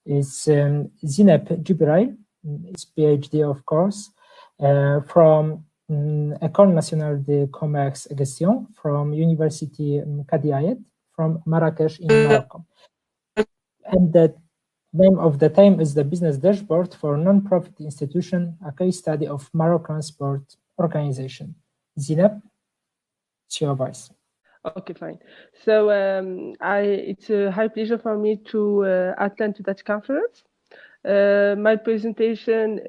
is Zineb Jibraili, is PhD, of course, from École Nationale de Commerce et Gestion, from University Cadi Ayyad, from Marrakesh in Morocco. And the name of the time is the Business Dashboard for Non-Profit Institution, a case study of Moroccan Sport Organization. Zineb, it's your voice. Okay, fine. So it's a high pleasure for me to attend to that conference. My presentation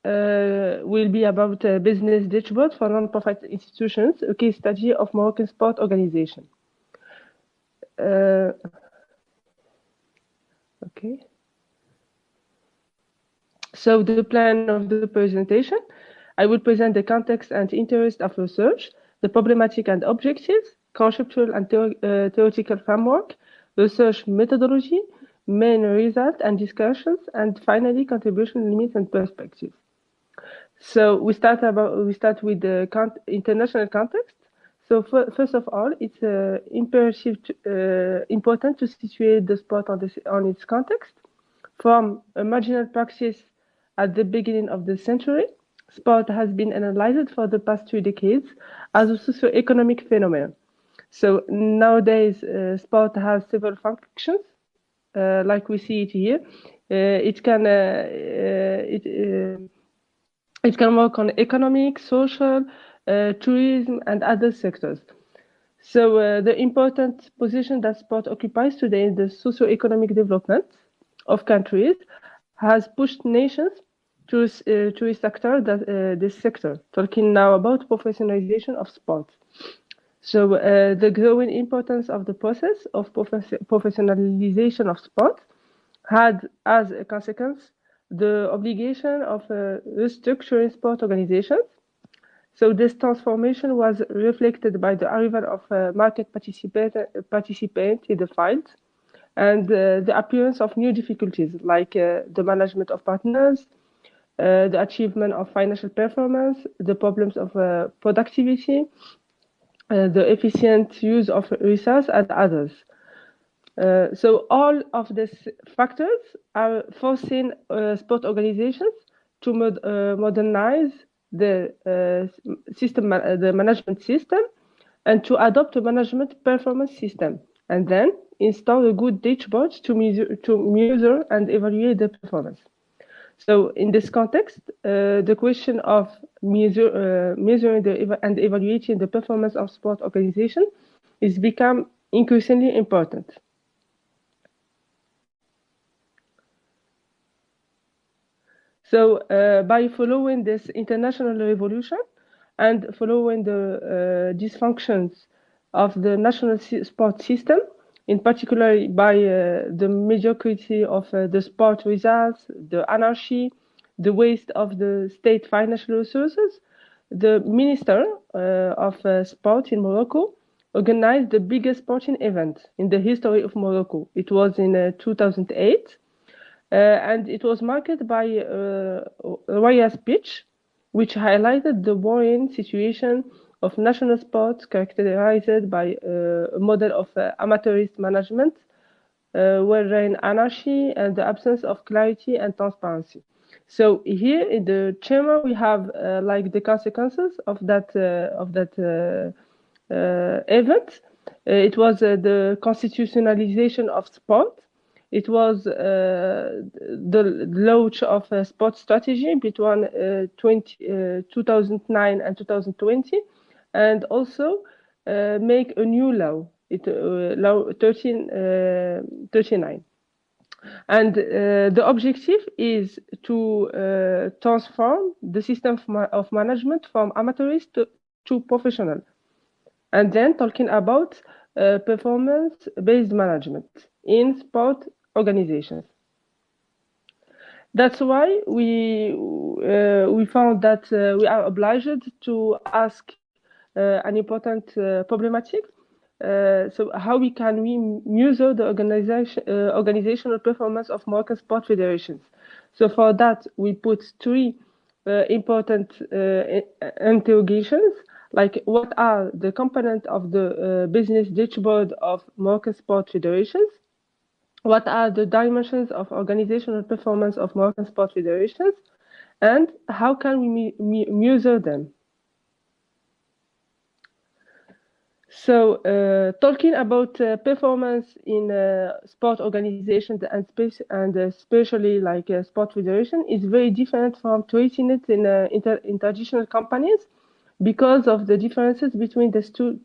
will be about a business dashboard for non-profit institutions, a case study of Moroccan Sport Organization. Okay. So the plan of the presentation, I will present the context and interest of research, the problematic and objectives, conceptual and theoretical framework, research methodology, main result and discussions, and finally contribution limits and perspective. So we start with the international context. So first of all, it's important to situate the sport on its context. From a marginal practice at the beginning of the century, sport has been analyzed for the past 2 decades as a socio-economic phenomenon. So nowadays, sport has several functions, like we see it here. It can work on economic, social, tourism, and other sectors. So the important position that sport occupies today in the socio-economic development of countries has pushed nations to this sector, talking now about professionalization of sport. So the growing importance of the process of professionalization of sport had as a consequence the obligation of restructuring sport organizations. So this transformation was reflected by the arrival of market participants in the field and the appearance of new difficulties like the management of partners, the achievement of financial performance, the problems of productivity, the efficient use of resources, and others. So all of these factors are forcing sport organizations to modernize the management system and to adopt a management performance system, and then install a good dashboard to measure and evaluate the performance. So in this context, the question of measuring and evaluating the performance of sport organization is become increasingly important. So by following this international revolution and following the dysfunctions of the national sport system, in particular by the mediocrity of the sport results, the anarchy, the waste of the state financial resources, the Minister of Sport in Morocco organized the biggest sporting event in the history of Morocco. It was in 2008. And it was marked by a royal speech, which highlighted the worrying situation of national sports characterized by a model of amateurist management, wherein anarchy and the absence of clarity and transparency. So here in the chamber we have like the consequences of that event. It was the constitutionalization of sport. It was the launch of a sports strategy between 2009 and 2020, and also make a new law, Law 1339. And the objective is to transform the system of management from amateurist to professional. And then talking about performance-based management in sport organizations. That's why we found that we are obliged to ask an important problematic. So how can we measure the organizational performance of Moroccan sport federations? So for that, we put 3 important interrogations, like what are the components of the business dashboard of Moroccan sport federations? what are the dimensions of organizational performance of Moroccan sport federations, and how can we measure them? So, talking about performance in sport organizations and especially like sport federation is very different from treating it in traditional companies because of the differences between the two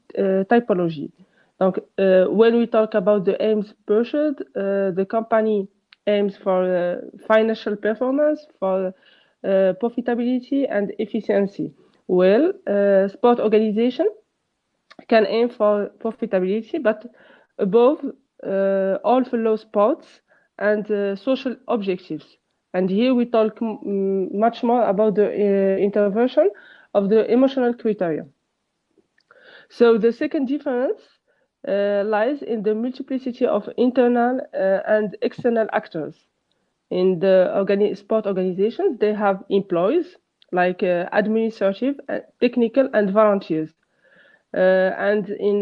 typology. Donc, when we talk about the aims pursued, the company aims for financial performance, for profitability and efficiency. Well, sport organization can aim for profitability, but above all follow sports and social objectives. And here we talk much more about the intervention of the emotional criteria. So the second difference lies in the multiplicity of internal and external actors. In the sport organizations, they have employees like administrative, technical, and volunteers. And in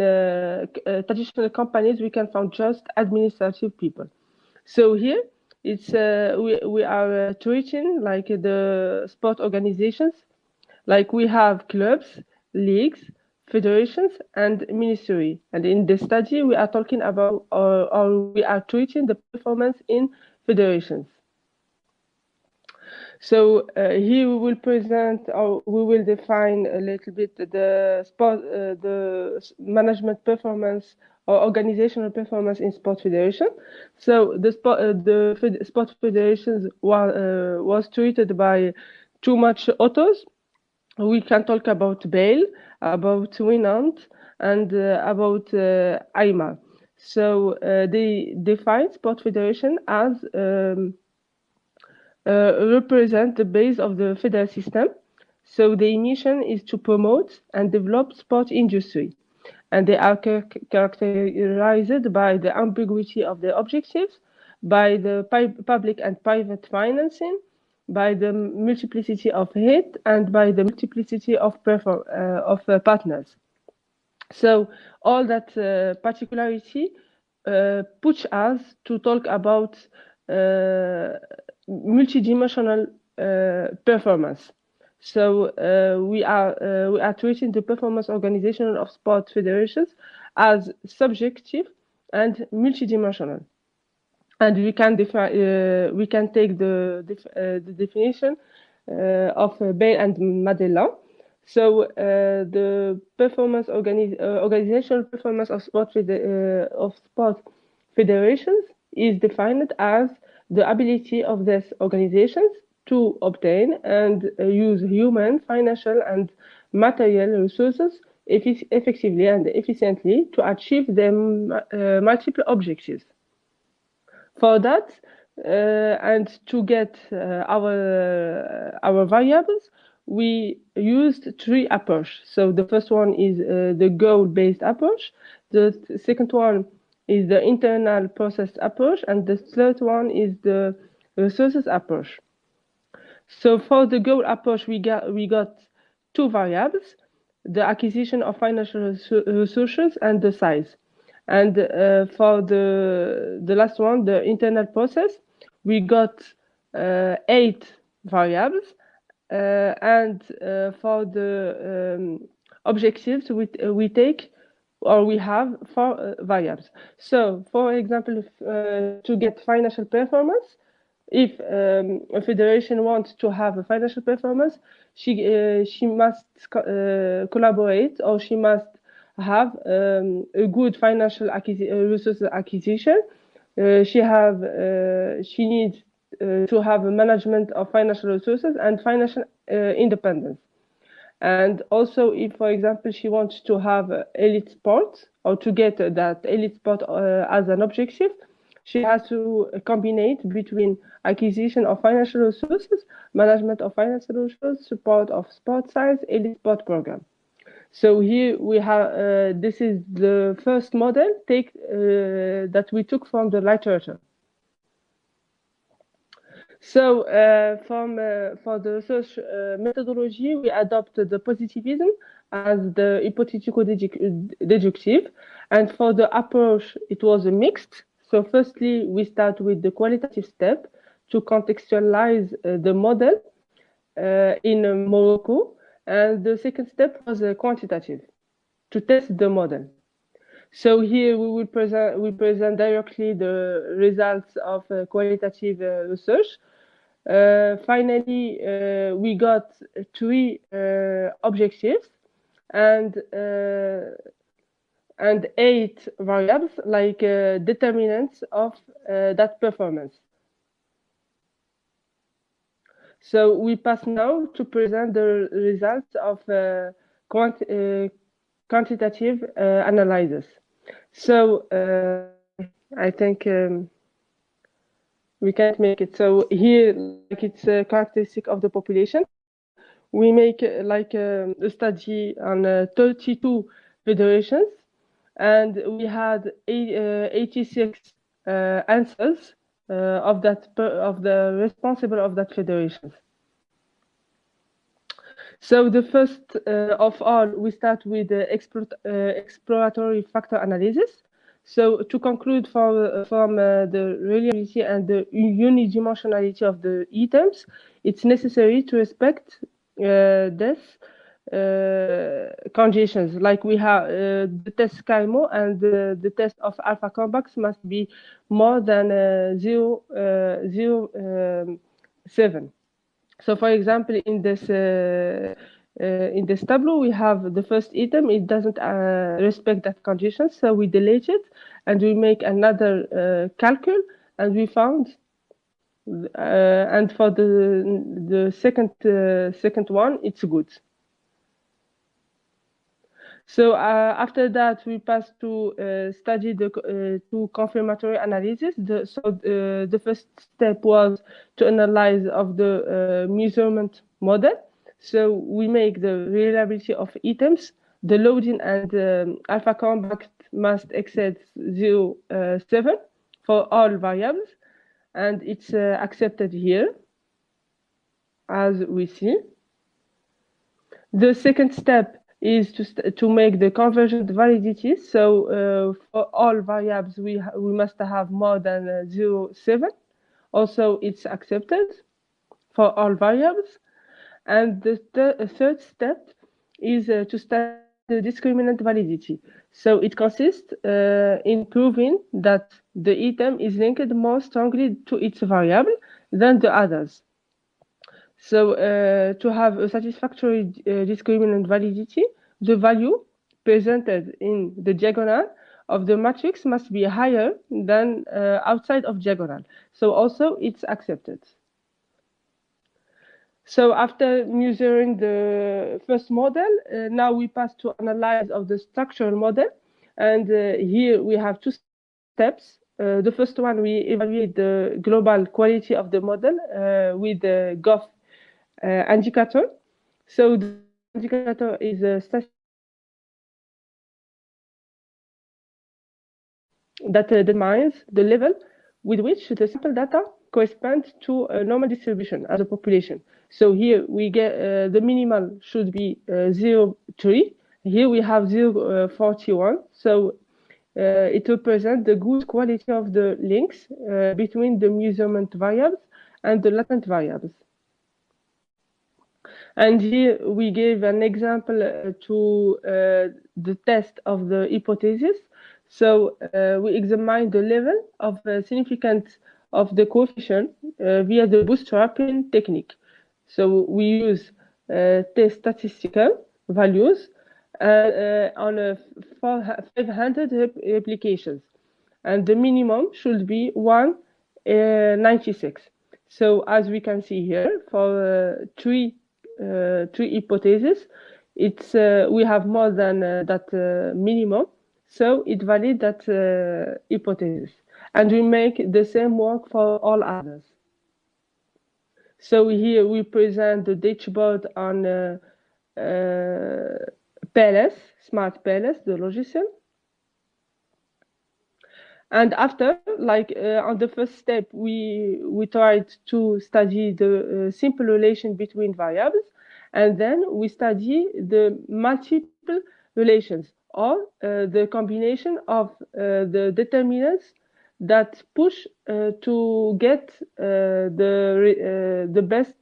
traditional companies, we can find just administrative people. So here, it's we are treating like the sport organizations, like we have clubs, leagues, federations, and ministry. And in the study, we are talking about, or we are treating the performance in federations. So here we will present, or we will define a little bit the sport, the management performance or organizational performance in sport federation. So the sport federations was treated by too much authors. We can talk about Bale, about Winant, and about Aima. So they define sport federation as represent the base of the federal system. So the mission is to promote and develop sport industry. And they are characterized by the ambiguity of the objectives, by the public and private financing, by the multiplicity of hit, and by the multiplicity of partners. So all that particularity push us to talk about multidimensional performance. So we are treating the performance organization of sport federations as subjective and multidimensional. And we can take the definition of Bale and Madela. So the performance organizational performance of sport federations is defined as the ability of these organizations to obtain and use human, financial, and material resources effectively and efficiently to achieve their multiple objectives. For that, and to get our variables, we used three approaches. So the first one is the goal-based approach. The second one is the internal process approach, and the third one is the resources approach. So for the goal approach, we got two variables: the acquisition of financial resources and the size. And for the last one, the internal process, we got 8 variables. And for the objectives, we take, or we have 4 variables. So, for example, to get financial performance, if a federation wants to have a financial performance, she must collaborate, or she must have a good financial resources acquisition. She needs to have a management of financial resources and financial independence. And also, if, for example, she wants to have elite sport, or to get that elite sport as an objective, she has to combine between acquisition of financial resources, management of financial resources, support of sport science, elite sport program. So here we have, this is the first model that we took from the literature. So for the research methodology, we adopted the positivism as the hypothetical deductive. And for the approach, it was a mixed. So firstly, we start with the qualitative step to contextualize the model in Morocco. And the second step was quantitative, to test the model. So here we present directly the results of qualitative research. Finally, we got 3 objectives and 8 variables like determinants of that performance. So we pass now to present the results of quantitative analysis. So I think we can't make it. So here, like it's a characteristic of the population. We make like a study on 32 federations, and we had 86 answers of the responsible of that federation. So the first of all, we start with the exploratory factor analysis. So to conclude from the reliability and the unidimensionality of the items, it's necessary to respect these conditions. Like we have the test SkyMo and the test of alpha combax must be more than 0.07. So, for example, in this tableau, we have the first item. It doesn't respect that condition, so we delete it, and we make another calcul, and we found. And for the second one, it's good. So after that, we pass to study the two confirmatory analysis. The first step was to analyze of the measurement model. So we make the reliability of items. The loading and alpha compact must exceed 0.7 for all variables, and it's accepted here, as we see. The second step is to make the convergent validity. So for all variables, we must have more than 0.7. Also, it's accepted for all variables. And the third step is to study the discriminant validity. So it consists in proving that the item is linked more strongly to its variable than the others. So to have a satisfactory discriminant validity, the value presented in the diagonal of the matrix must be higher than outside of diagonal. So also it's accepted. So after measuring the first model, now we pass to analyze of the structural model. And here we have 2 steps. The first one, we evaluate the global quality of the model with the GOF indicator. So the indicator is a statistic that determines the level with which the sample data correspond to a normal distribution as a population. So here we get the minimal should be 0.3. Here we have 0.41. So it represents the good quality of the links between the measurement variables and the latent variables. And here we gave an example to the test of the hypothesis. So we examine the level of significance of the coefficient via the bootstrapping technique. So we use test statistical values on 500 replications, and the minimum should be 196. So as we can see here, for three hypotheses, it's we have more than that minimum, so it validates that hypothesis, and we make the same work for all others. So here we present the dashboard on PLS, Smart PLS, the logiciel. And after, like on the first step, we tried to study the simple relation between variables, and then we study the multiple relations, or the combination of the determinants that push to get the best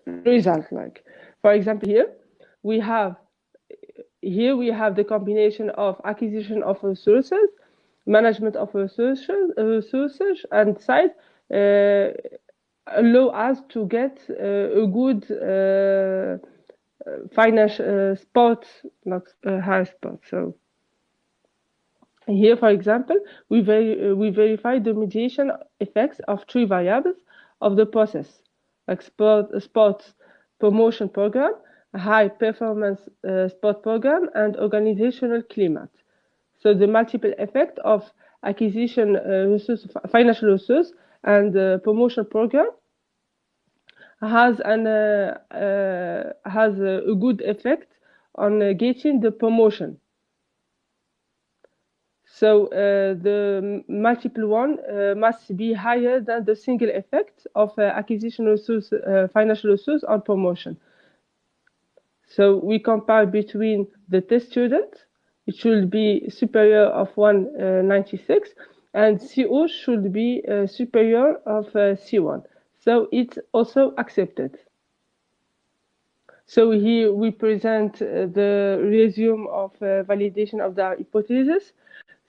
result. Like, for example, here we have the combination of acquisition of resources, management of resources, and side allow us to get a good financial spot, not high spot. So here, for example, we verify the mediation effects of 3 variables of the process, like sports promotion program, high performance sport program, and organizational climate. So the multiple effect of acquisition financial resource and promotion program has a good effect on getting the promotion. So the multiple one must be higher than the single effect of acquisition resource, financial resource on promotion. So we compare between the test student, it should be superior of 196, and CO should be superior of C1. So it's also accepted. So here we present the resume of validation of the hypothesis.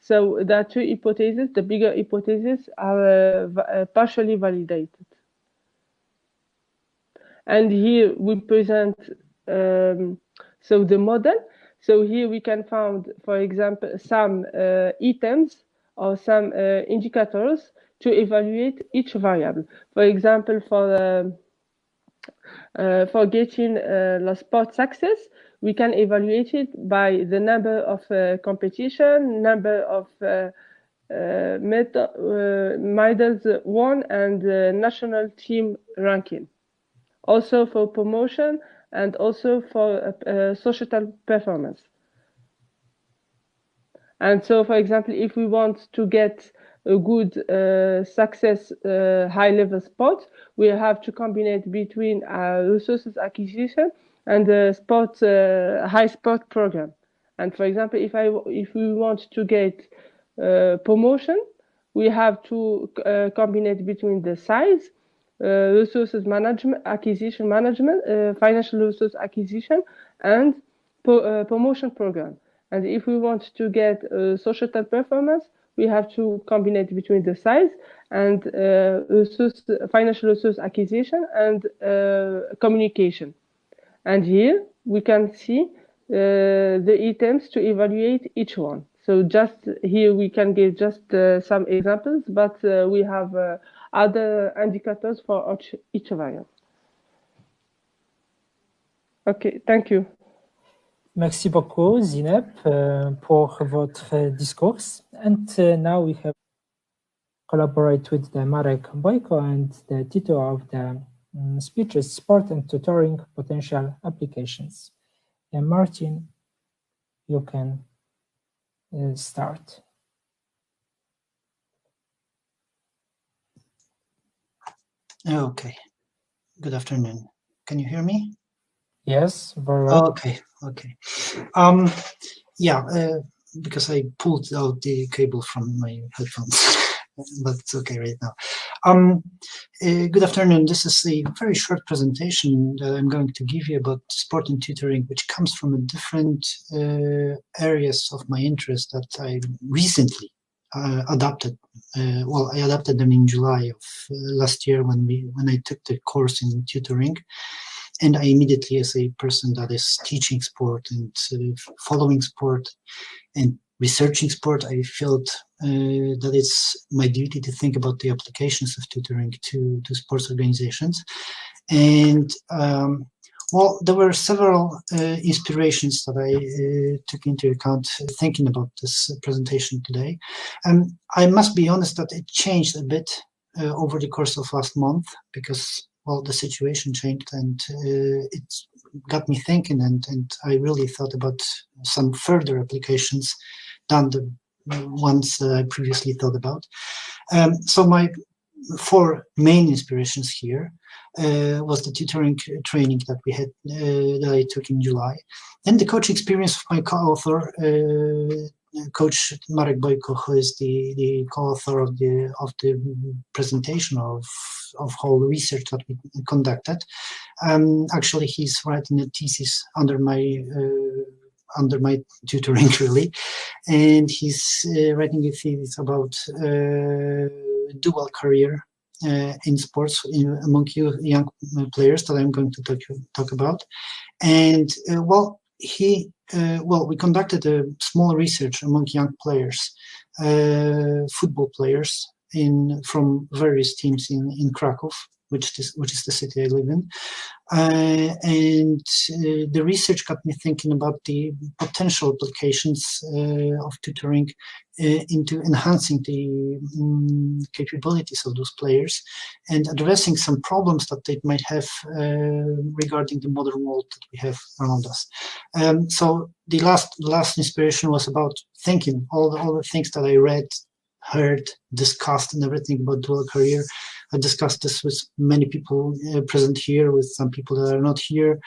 So there are 2 hypotheses. The bigger hypotheses are partially validated. And here we present so the model. So here we can find, for example, some items or some indicators to evaluate each variable. For example, for getting the sport success, we can evaluate it by the number of competition, number of medals won, and national team ranking. Also for promotion and also for societal performance. And so, for example, if we want to get a good success high-level sport, we have to combine it between resources acquisition and the high sport program. And for example, if we want to get promotion, we have to combine it between the size, resources management, acquisition management, financial resource acquisition, and promotion program. And if we want to get societal performance, we have to combine it between the size and financial resource acquisition and communication. And here we can see the items to evaluate each one. So just here we can give just some examples, but we have other indicators for each variable. Okay, thank you. Merci beaucoup, Zineb, pour votre discours. And now we have collaborate with the Marek, Bojko, and the title of the speeches, Sport and Tutoring Potential Applications. And Marcin, you can start. Okay. Good afternoon. Can you hear me? Yes, very well. Okay. Because I pulled out the cable from my headphones, but it's okay right now. Good afternoon. This is a very short presentation that I'm going to give you about sport and tutoring, which comes from different areas of my interest that I recently adopted. I adopted them in July of last year when I took the course in tutoring. And I immediately, as a person that is teaching sport and following sport and researching sport, I felt that it's my duty to think about the applications of tutoring to sports organizations. And there were several inspirations that I took into account thinking about this presentation today. I must be honest that it changed a bit over the course of last month because the situation changed and it got me thinking, and I really thought about some further applications than the ones that I previously thought about. So my 4 main inspirations here was the tutoring training that we had that I took in July, and the coaching experience of my co-author Coach Marek Bojko, who is the co-author of the presentation of whole research that we conducted. Actually, he's writing a thesis under my tutoring, really, and he's writing a thesis about dual career in sports among young players that I'm going to talk about. And we conducted a small research among young players, football players from various teams in Kraków, which is the city I live in. And the research got me thinking about the potential applications of tutoring into enhancing the capabilities of those players and addressing some problems that they might have regarding the modern world that we have around us. So the last inspiration was about thinking all the things that I read, heard, discussed, and everything about dual career. I discussed this with many people present here, with some people that are not here.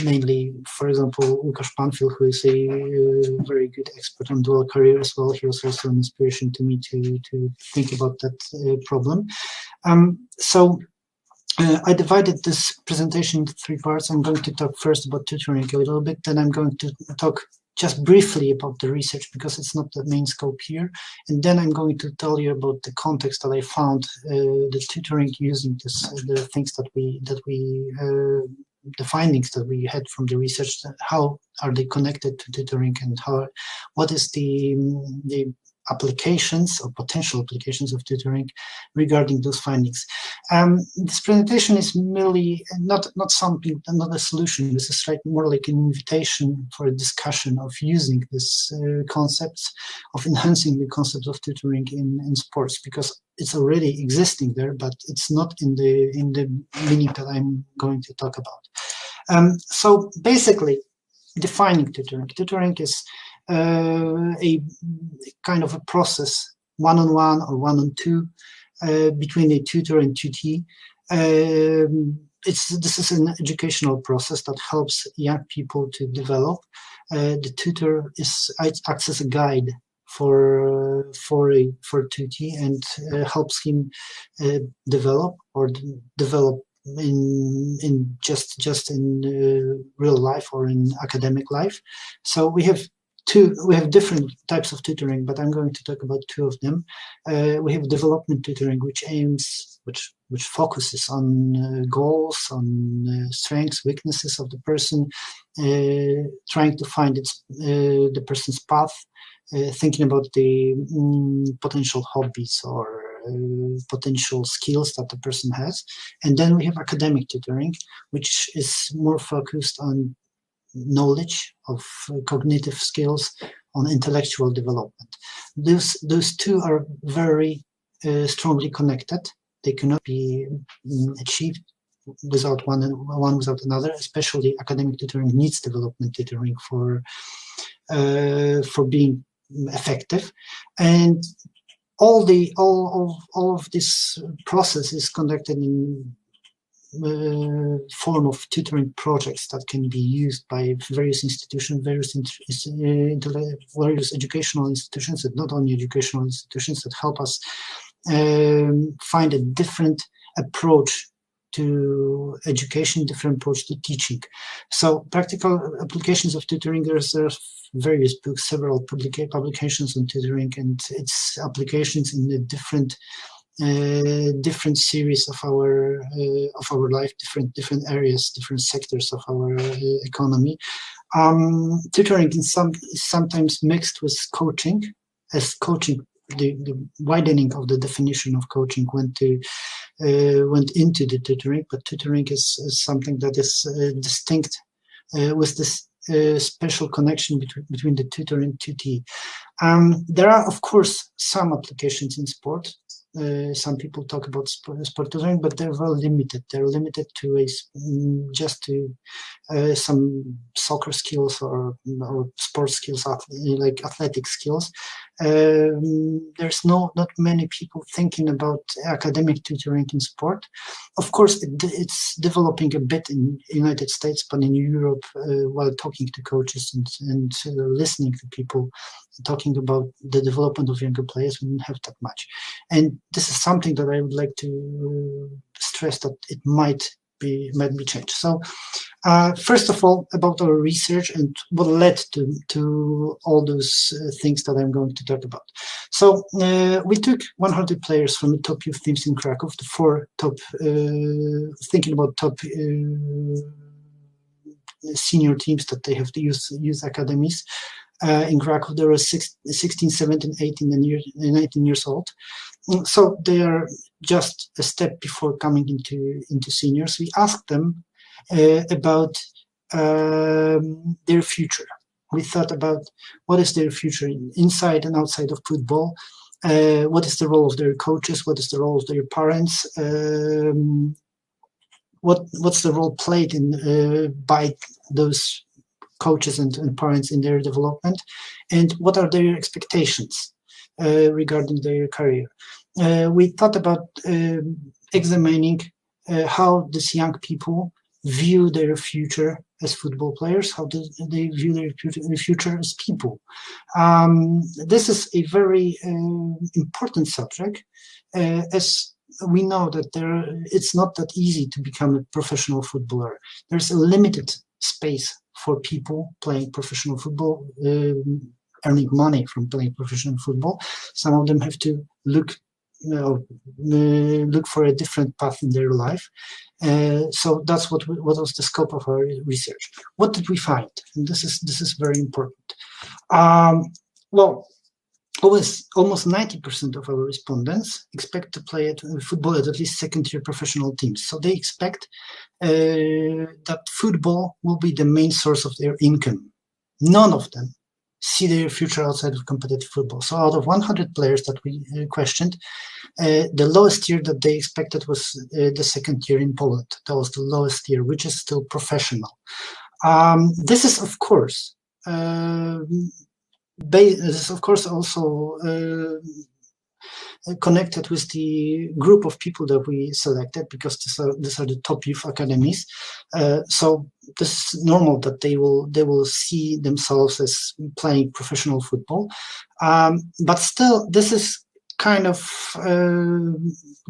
Mainly, for example, Łukasz Panfil, who is a very good expert on dual career as well. He was also an inspiration to me to think about that problem. So I divided this presentation into 3 parts. I'm going to talk first about tutoring a little bit, then I'm going to talk just briefly about the research because it's not the main scope here. And then I'm going to tell you about the context that I found the tutoring using the things the findings that we had from the research, how are they connected to tutoring and what is the applications or potential applications of tutoring regarding those findings. This presentation is merely not a solution. This is more like an invitation for a discussion of using these concepts, of enhancing the concepts of tutoring in sports, because it's already existing there, but it's not in the meaning that I'm going to talk about. So basically, defining tutoring. Tutoring is a kind of a process, one-on-one or one-on-two, between a tutor and tutee. This is an educational process that helps young people to develop. The tutor acts as a guide for tutee and helps him develop in just in real life or in academic life. So we have different types of tutoring, but I'm going to talk about 2 of them. We have development tutoring, which focuses on goals, on strengths, weaknesses of the person, trying to find the person's path, thinking about the potential hobbies or potential skills that the person has. And then we have academic tutoring, which is more focused on knowledge of cognitive skills, on intellectual development. Those 2 are very strongly connected. They cannot be achieved without one without another. Especially academic tutoring needs development tutoring for being effective. And all of this process is conducted in form of tutoring projects that can be used by various institutions, various educational institutions, and not only educational institutions, that help us find a different approach to education, different approach to teaching. So practical applications of tutoring, there's various books, several publications on tutoring and its applications in the different series of our life, different areas, different sectors of our economy. Tutoring is sometimes mixed with coaching, as coaching, the widening of the definition of coaching went into the tutoring, but tutoring is something that is distinct with this special connection between the tutor and tutee. There are, of course, some applications in sport. Some people talk about sport tutoring, but they're very limited. They're limited to just to some soccer skills or sports skills, like athletic skills. There's not many people thinking about academic tutoring in sport. Of course, it's developing a bit in United States, but in Europe, while talking to coaches and listening to people talking about the development of younger players, we don't have that much. And this is something that I would like to stress, that it might be changed. So first of all, about our research and what led to all those things that I'm going to talk about. So we took 100 players from the top youth teams in Kraków, the 4 top, thinking about top senior teams that they have to use academies. In Kraków, there were 16, 17, 18, and 19 years old. So they are just a step before coming into seniors. We asked them about their future. We thought about what is their future inside and outside of football. What is the role of their coaches? What is the role of their parents? What's the role played by those coaches and parents in their development, and what are their expectations regarding their career? We thought about examining how these young people view their future as football players, how do they view their future as people. This is a very important subject, as we know that it's not that easy to become a professional footballer. There's a limited space for people playing professional football, earning money from playing professional football. Some of them have to look for a different path in their life. So that's what was the scope of our research. What did we find? And this is very important. Well, almost 90% of our respondents expect to play football at least second-tier professional teams. So they expect that football will be the main source of their income. None of them see their future outside of competitive football. So out of 100 players that we questioned, the lowest tier that they expected was the second tier in Poland. That was the lowest tier, which is still professional. This is, of course, also connected with the group of people that we selected, because these are the top youth academies. So this is normal that they will see themselves as playing professional football. But still, this is kind of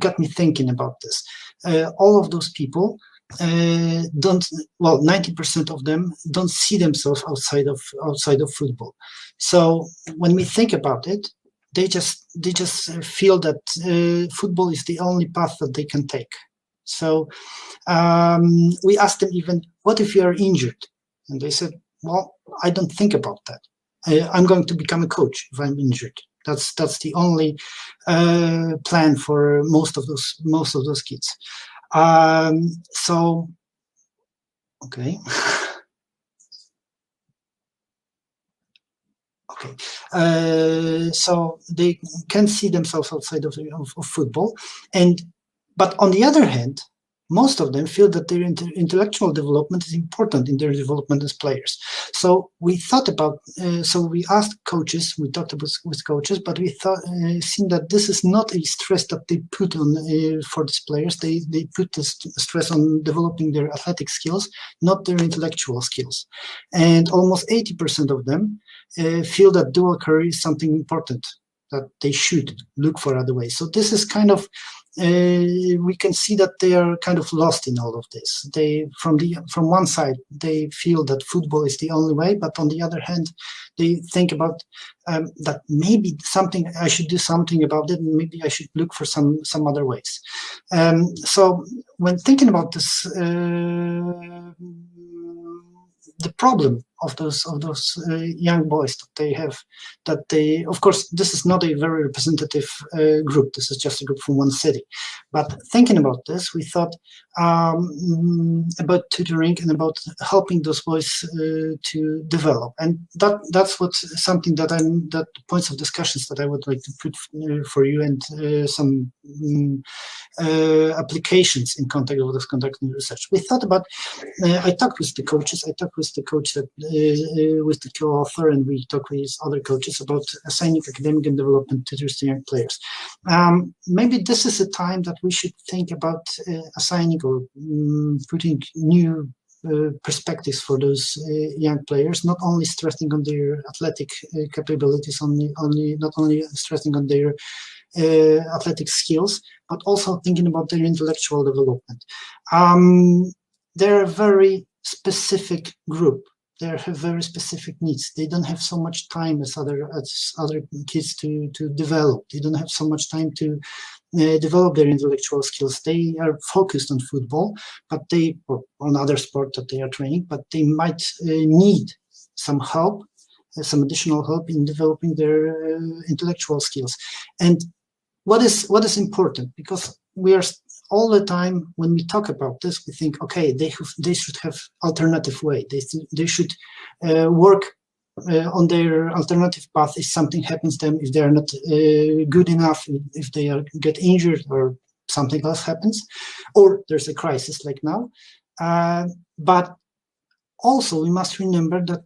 got me thinking about this. All of those people 90% of them don't see themselves outside of football. So when we think about it, they just feel that football is the only path that they can take. So we asked them even, what if you are injured? And they said, well, I don't think about that. I'm going to become a coach if I'm injured. That's the only plan for most of those kids. So, okay. Okay, so they can see themselves outside of football, but on the other hand, most of them feel that their intellectual development is important in their development as players. So we thought about, so we asked coaches, we talked with coaches, but we seen that this is not a stress that they put on for these players. They put the stress on developing their athletic skills, not their intellectual skills. And almost 80% of them feel that dual career is something important, that they should look for other ways. So this is kind of, we can see that they are kind of lost in all of this. They, from one side, they feel that football is the only way, but on the other hand, they think about that maybe I should do something about it, and maybe I should look for some other ways. So when thinking about this, the problem of those young boys that they have. That they, of course, this is not a very representative group. This is just a group from one city. But thinking about this, we thought about tutoring and about helping those boys to develop, and that's something that points of discussions that I would like to put for you, and some applications in contact with this conducting research. We thought about. I talked with the coaches. I talked with the coach that with the co-author, and we talked with other coaches about assigning academic and development tutors to young players. Maybe this is a time that we should think about assigning or putting new perspectives for those young players, not only stressing on their athletic capabilities, not only stressing on their athletic skills, but also thinking about their intellectual development. They're a very specific group. They have very specific needs. They don't have so much time as other kids to develop. They don't have so much time to develop their intellectual skills. They are focused on football, or on other sport that they are training, but they might need some help, some additional help in developing their intellectual skills. And what is important, because we are all the time when we talk about this, we think, okay, they should have alternative way. They should work on their alternative path if something happens to them, if they are not good enough, if they get injured or something else happens, or there's a crisis like now. But also we must remember that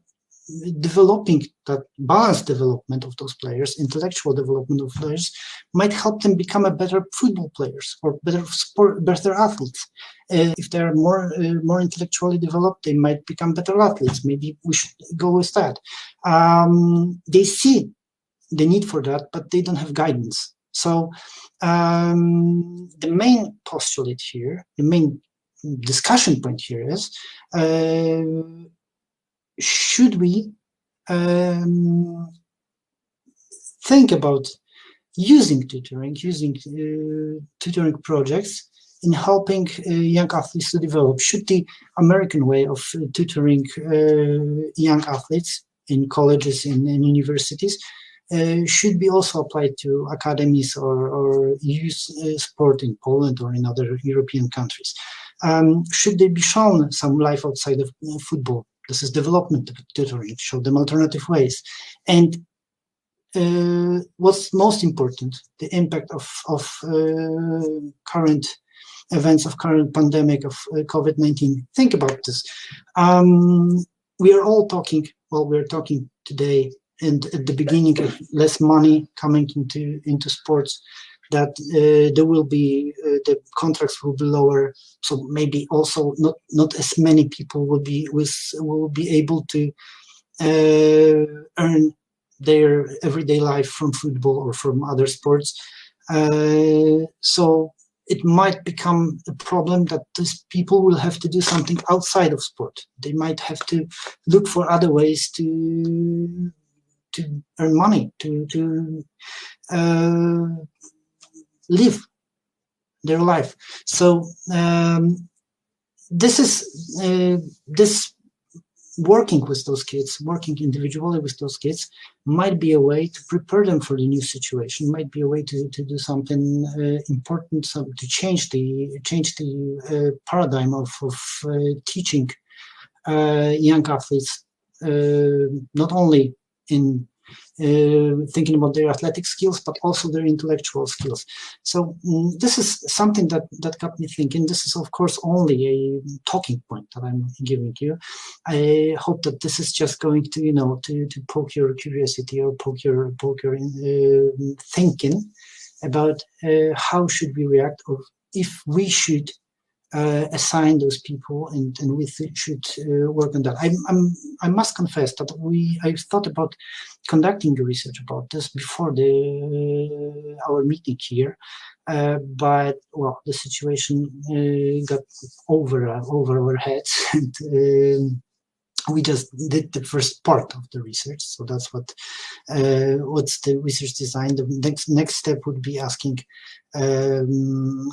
developing that balanced development of those players, intellectual development of players, might help them become a better football players or better athletes. If they are more intellectually developed, they might become better athletes. Maybe we should go with that. They see the need for that, but they don't have guidance. So the main postulate here, the main discussion point here is, should we think about using tutoring projects in helping young athletes to develop? Should the American way of tutoring young athletes in colleges, in universities, should be also applied to academies or youth sport in Poland or in other European countries? Should they be shown some life outside of football? This is development tutoring, show them alternative ways. And what's most important, the impact of current events, of current pandemic of COVID-19. Think about this. We are all talking, we're talking today, and at the beginning of less money coming into sports, that there will be, the contracts will be lower, so maybe also not as many people will be able to earn their everyday life from football or from other sports. So it might become a problem that these people will have to do something outside of sport. They might have to look for other ways to earn money, to live their life. So this working with those kids, working individually with those kids, might be a way to prepare them for the new situation. Might be a way to do something important, to change the paradigm of teaching young athletes, not only in thinking about their athletic skills, but also their intellectual skills. So this is something that got me thinking. This is, of course, only a talking point that I'm giving you. I hope that this is just going to, to poke your curiosity or poke your thinking about how should we react, or if we should assign those people, and we should work on that. I must confess that I thought about conducting the research about this before our meeting here, but the situation got over our heads, and we just did the first part of the research. So that's what's the research design. The next step would be asking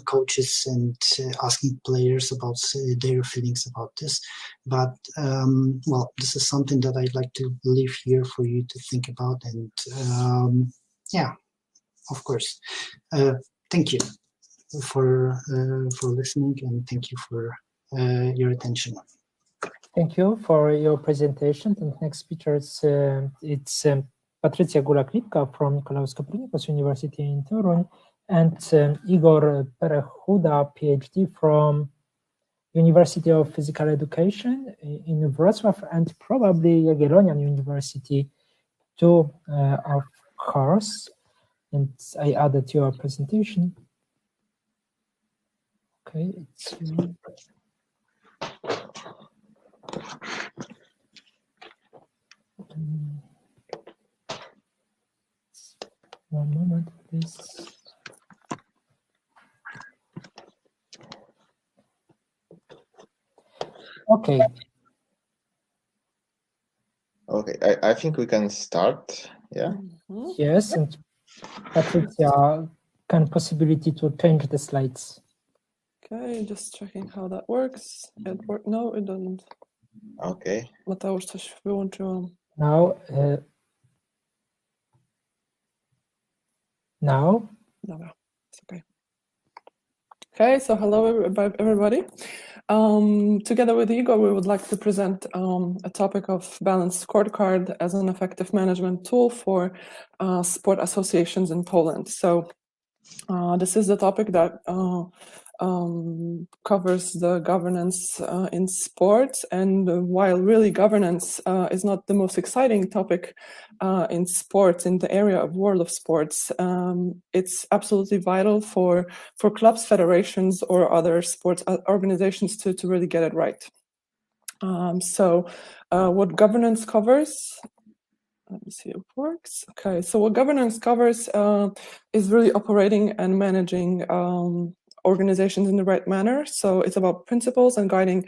coaches and asking players about their feelings about this. But well, this is something that I'd like to leave here for you to think about. And yeah, of course, thank you for listening, and thank you for your attention. Thank you for your presentation. And next speaker it's Patrycja Gulak-Lipka from Nicolaus Copernicus University in Torun, and Igor Perechuda, PhD from University of Physical Education in Wrocław, and probably Jagiellonian University too, of course. And I added your presentation. Okay, it's 1 moment, please. Okay. Okay, I think we can start. Yeah. Yes, and Patrycja, can possibility to change the slides. Okay, just checking how that works. It worked. No, it doesn't. Okay. Mateusz, coś wyłączyłam. Now, Dobra, it's okay. Okay, so hello everybody. Together with Igor, we would like to present a topic of Balanced Scorecard as an effective management tool for sport associations in Poland. So this is the topic that covers the governance in sports, and while really governance is not the most exciting topic in sports, in the area of world of sports, it's absolutely vital for clubs, federations, or other sports organizations to really get it right. So what governance covers, let me see if it works. Okay, so what governance covers is really operating and managing organizations in the right manner. So it's about principles and guiding,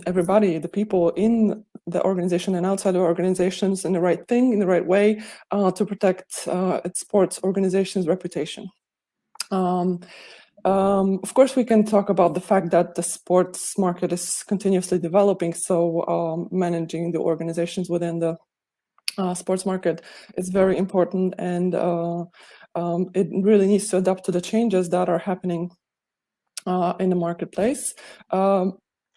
everybody, the people in the organization and outside the organizations, in the right thing, in the right way, to protect its sports organization's reputation. Of course, we can talk about the fact that the sports market is continuously developing, so managing the organizations within the sports market is very important, and it really needs to adapt to the changes that are happening in the marketplace.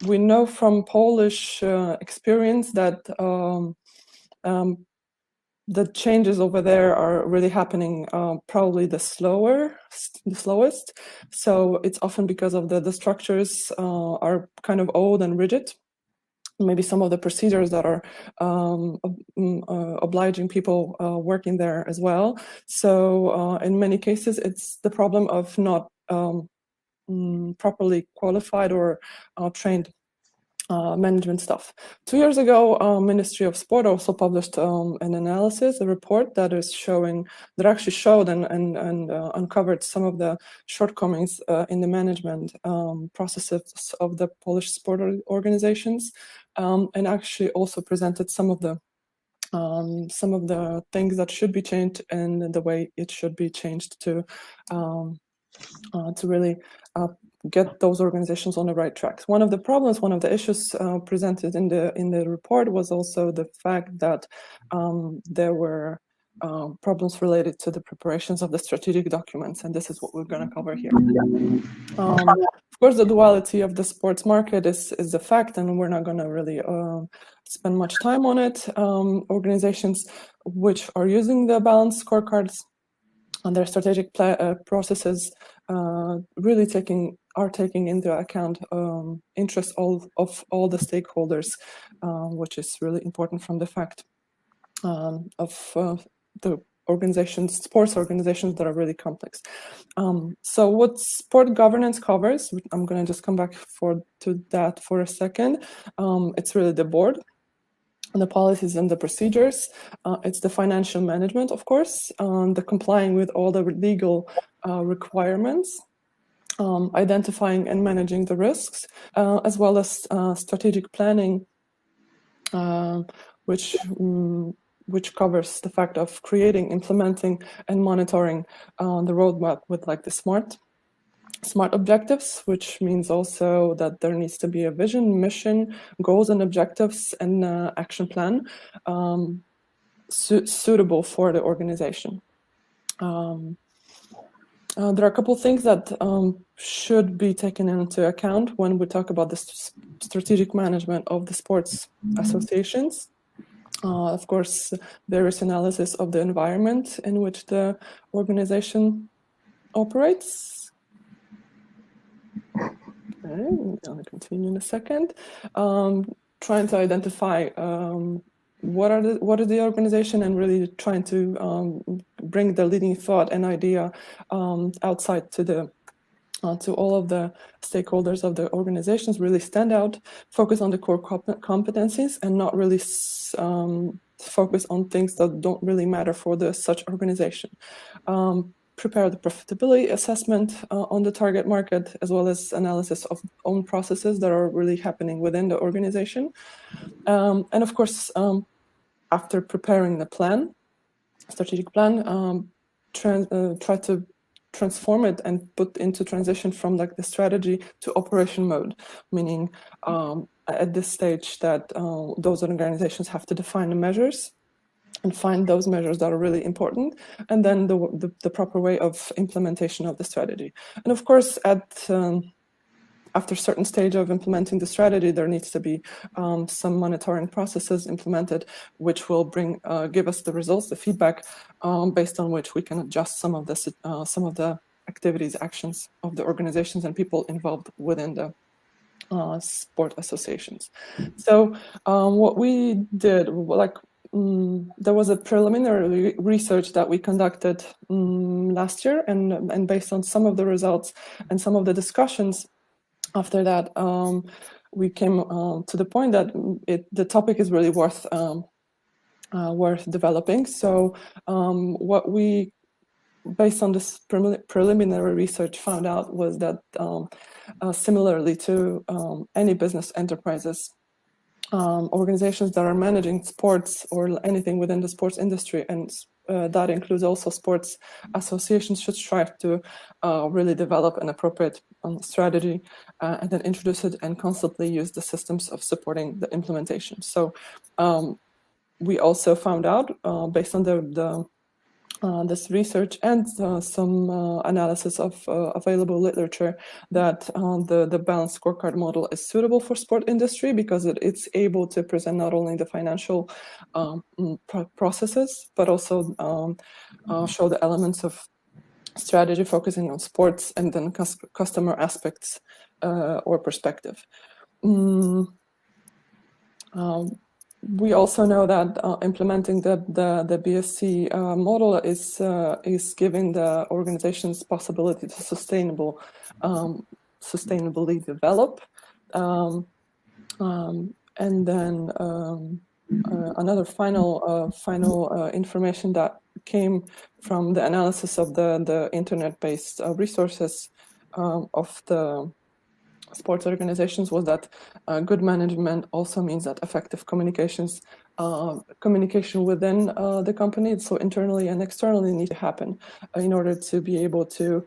We know from Polish experience that the changes over there are really happening probably the slowest. So it's often because of the structures are kind of old and rigid. Maybe some of the procedures that are obliging people working there as well. So in many cases, it's the problem of not properly qualified or trained management staff. 2 years ago, Ministry of Sport also published an analysis, a report that actually showed and uncovered some of the shortcomings in the management processes of the Polish sport organizations, and actually also presented some of the things that should be changed and the way it should be changed to really get those organizations on the right tracks. One of the problems, one of the issues presented in the report was also the fact that there were problems related to the preparations of the strategic documents, and this is what we're going to cover here. Of course, the duality of the sports market is a fact, and we're not going to really spend much time on it. Organizations which are using the balanced scorecards and their strategic processes really are taking into account interests of all the stakeholders, which is really important from the fact of the sports organizations that are really complex. So what sport governance covers, I'm going to just come back to that for a second. It's really the board, the policies and the procedures. It's the financial management, of course, the complying with all the legal requirements. identifying and managing the risks, as well as strategic planning, which covers the fact of creating, implementing, and monitoring the roadmap with like the smart objectives, which means also that there needs to be a vision, mission, goals and objectives, and action plan suitable for the organization. There are a couple of things that should be taken into account when we talk about the strategic management of the sports associations. Of course, there is analysis of the environment in which the organization operates. Okay, I'll continue in a second. Trying to identify what is the organization, and really trying to bring the leading thought and idea outside to all of the stakeholders of the organizations, really stand out, focus on the core competencies, and not really focus on things that don't really matter for such organization. Prepare the profitability assessment on the target market, as well as analysis of own processes that are really happening within the organization. And of course, after preparing the plan, strategic plan, try to transform it and put into transition from like the strategy to operation mode, meaning at this stage that those organizations have to define the measures and find those measures that are really important, and then the proper way of implementation of the strategy. And of course, after a certain stage of implementing the strategy, there needs to be some monitoring processes implemented, which will give us the results, the feedback, based on which we can adjust some of the activities, actions of the organizations and people involved within the sport associations. So what we did, there was a preliminary research that we conducted last year, and based on some of the results and some of the discussions after that, we came to the point that the topic is really worth developing. So what we, based on this preliminary research, found out was that similarly to any business enterprises, organizations that are managing sports or anything within the sports industry, and that includes also sports associations, should strive to really develop an appropriate strategy and then introduce it and constantly use the systems of supporting the implementation. So we also found out, based on this research and some analysis of available literature, that the balanced scorecard model is suitable for sport industry because it's able to present not only the financial processes, but also show the elements of strategy focusing on sports and then customer aspects or perspective. We also know that implementing the BSC model is giving the organizations possibility to sustainably develop, and then another final information that came from the analysis of the internet-based resources of the sports organizations was that good management also means that effective communication within the company, so internally and externally, need to happen in order to be able to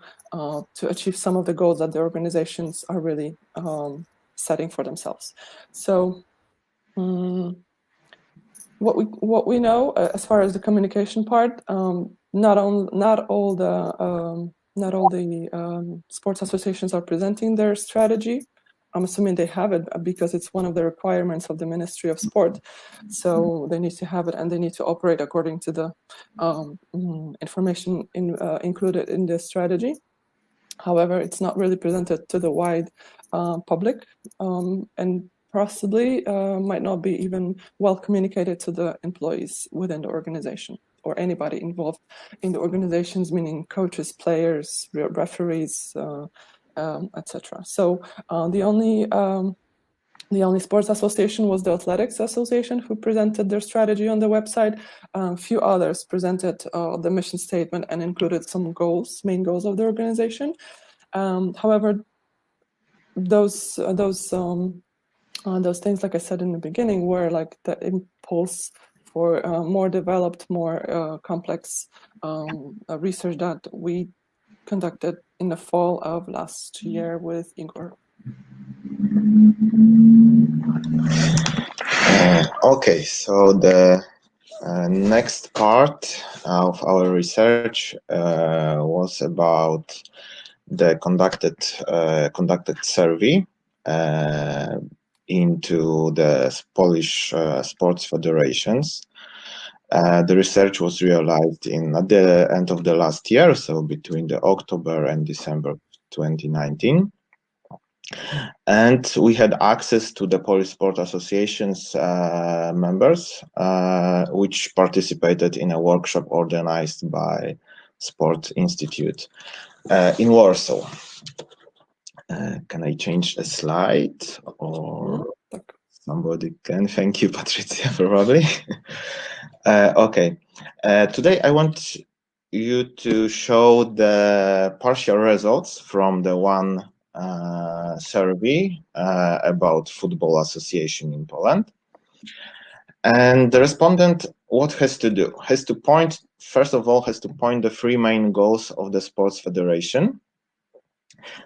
achieve some of the goals that the organizations are really setting for themselves. So what we know as far as the communication part, not all the sports associations are presenting their strategy. I'm assuming they have it because it's one of the requirements of the Ministry of Sport. So they need to have it, and they need to operate according to the information included in the strategy. However, it's not really presented to the wide public, and possibly might not be even well communicated to the employees within the organization or anybody involved in the organizations, meaning coaches, players, referees, etc. So the only sports association was the Athletics Association, who presented their strategy on the website. A few others presented the mission statement and included some main goals of the organization. However, those things, like I said in the beginning, were like the impulse for more developed, more complex research that we conducted in the fall of last year with Igor. Okay, so the next part of our research was about the conducted survey into the Polish sports federations. The research was realized at the end of the last year, so between the October and December 2019. And we had access to the Polish Sport Associations members, which participated in a workshop organized by Sport Institute in Warsaw. Can I change the slide, or somebody can? Thank you, Patrycja, probably. Okay. Today I want you to show the partial results from the one survey about football association in Poland. And the respondent, what has to do? Has to point, first of all, has to point the three main goals of the sports federation.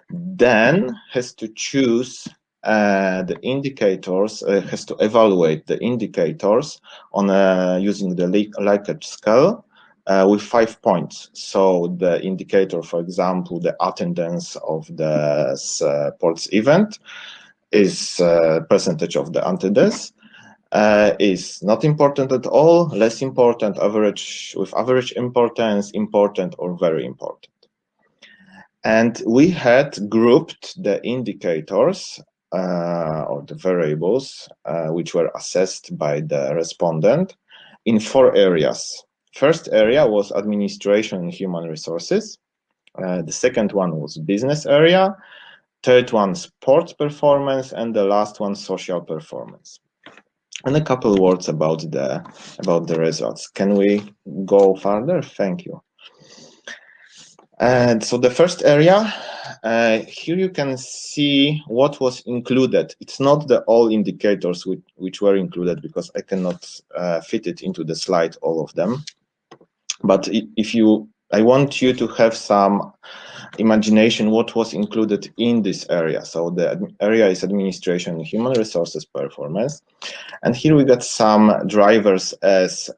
Then has to choose the indicators, has to evaluate the indicators on using the Likert scale with 5 points. So the indicator, for example, the attendance of the sports event is percentage of the attendance. Is not important at all, less important, average, with average importance, important, or very important. And we had grouped the indicators or the variables which were assessed by the respondent in 4 areas. First area was administration and human resources. The second one was business area. Third one, sports performance, and the last one, social performance. And a couple words about the results. Can we go further? Thank you. And so the first area, here you can see what was included. It's not the all indicators which were included, because I cannot fit it into the slide, all of them. But I want you to have some imagination what was included in this area. So the area is administration and human resources performance. And here we got some drivers as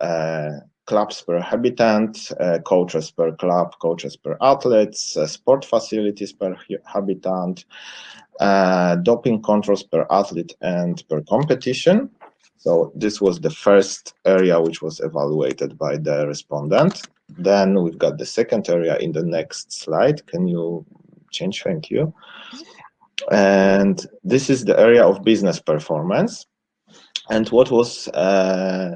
clubs per habitant, coaches per club, coaches per athletes, sport facilities per habitant, doping controls per athlete and per competition. So this was the first area which was evaluated by the respondent. Then we've got the second area in the next slide. Can you change? Thank you. And this is the area of business performance. And what was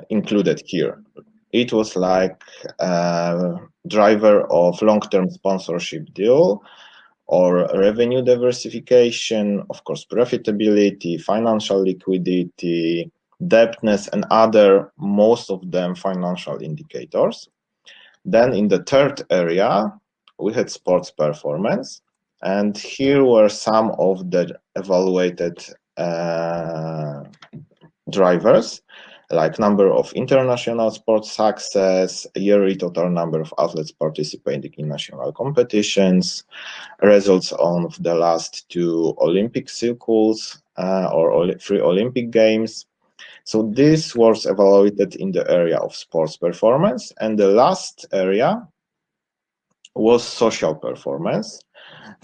included here? It was like driver of long-term sponsorship deal or revenue diversification, of course, profitability, financial liquidity, debtness, and other, most of them financial indicators. Then in the third area, we had sports performance. And here were some of the evaluated drivers, like number of international sports success, yearly total number of athletes participating in national competitions, results of the last 2 Olympic cycles or 3 Olympic Games. So this was evaluated in the area of sports performance. And the last area was social performance,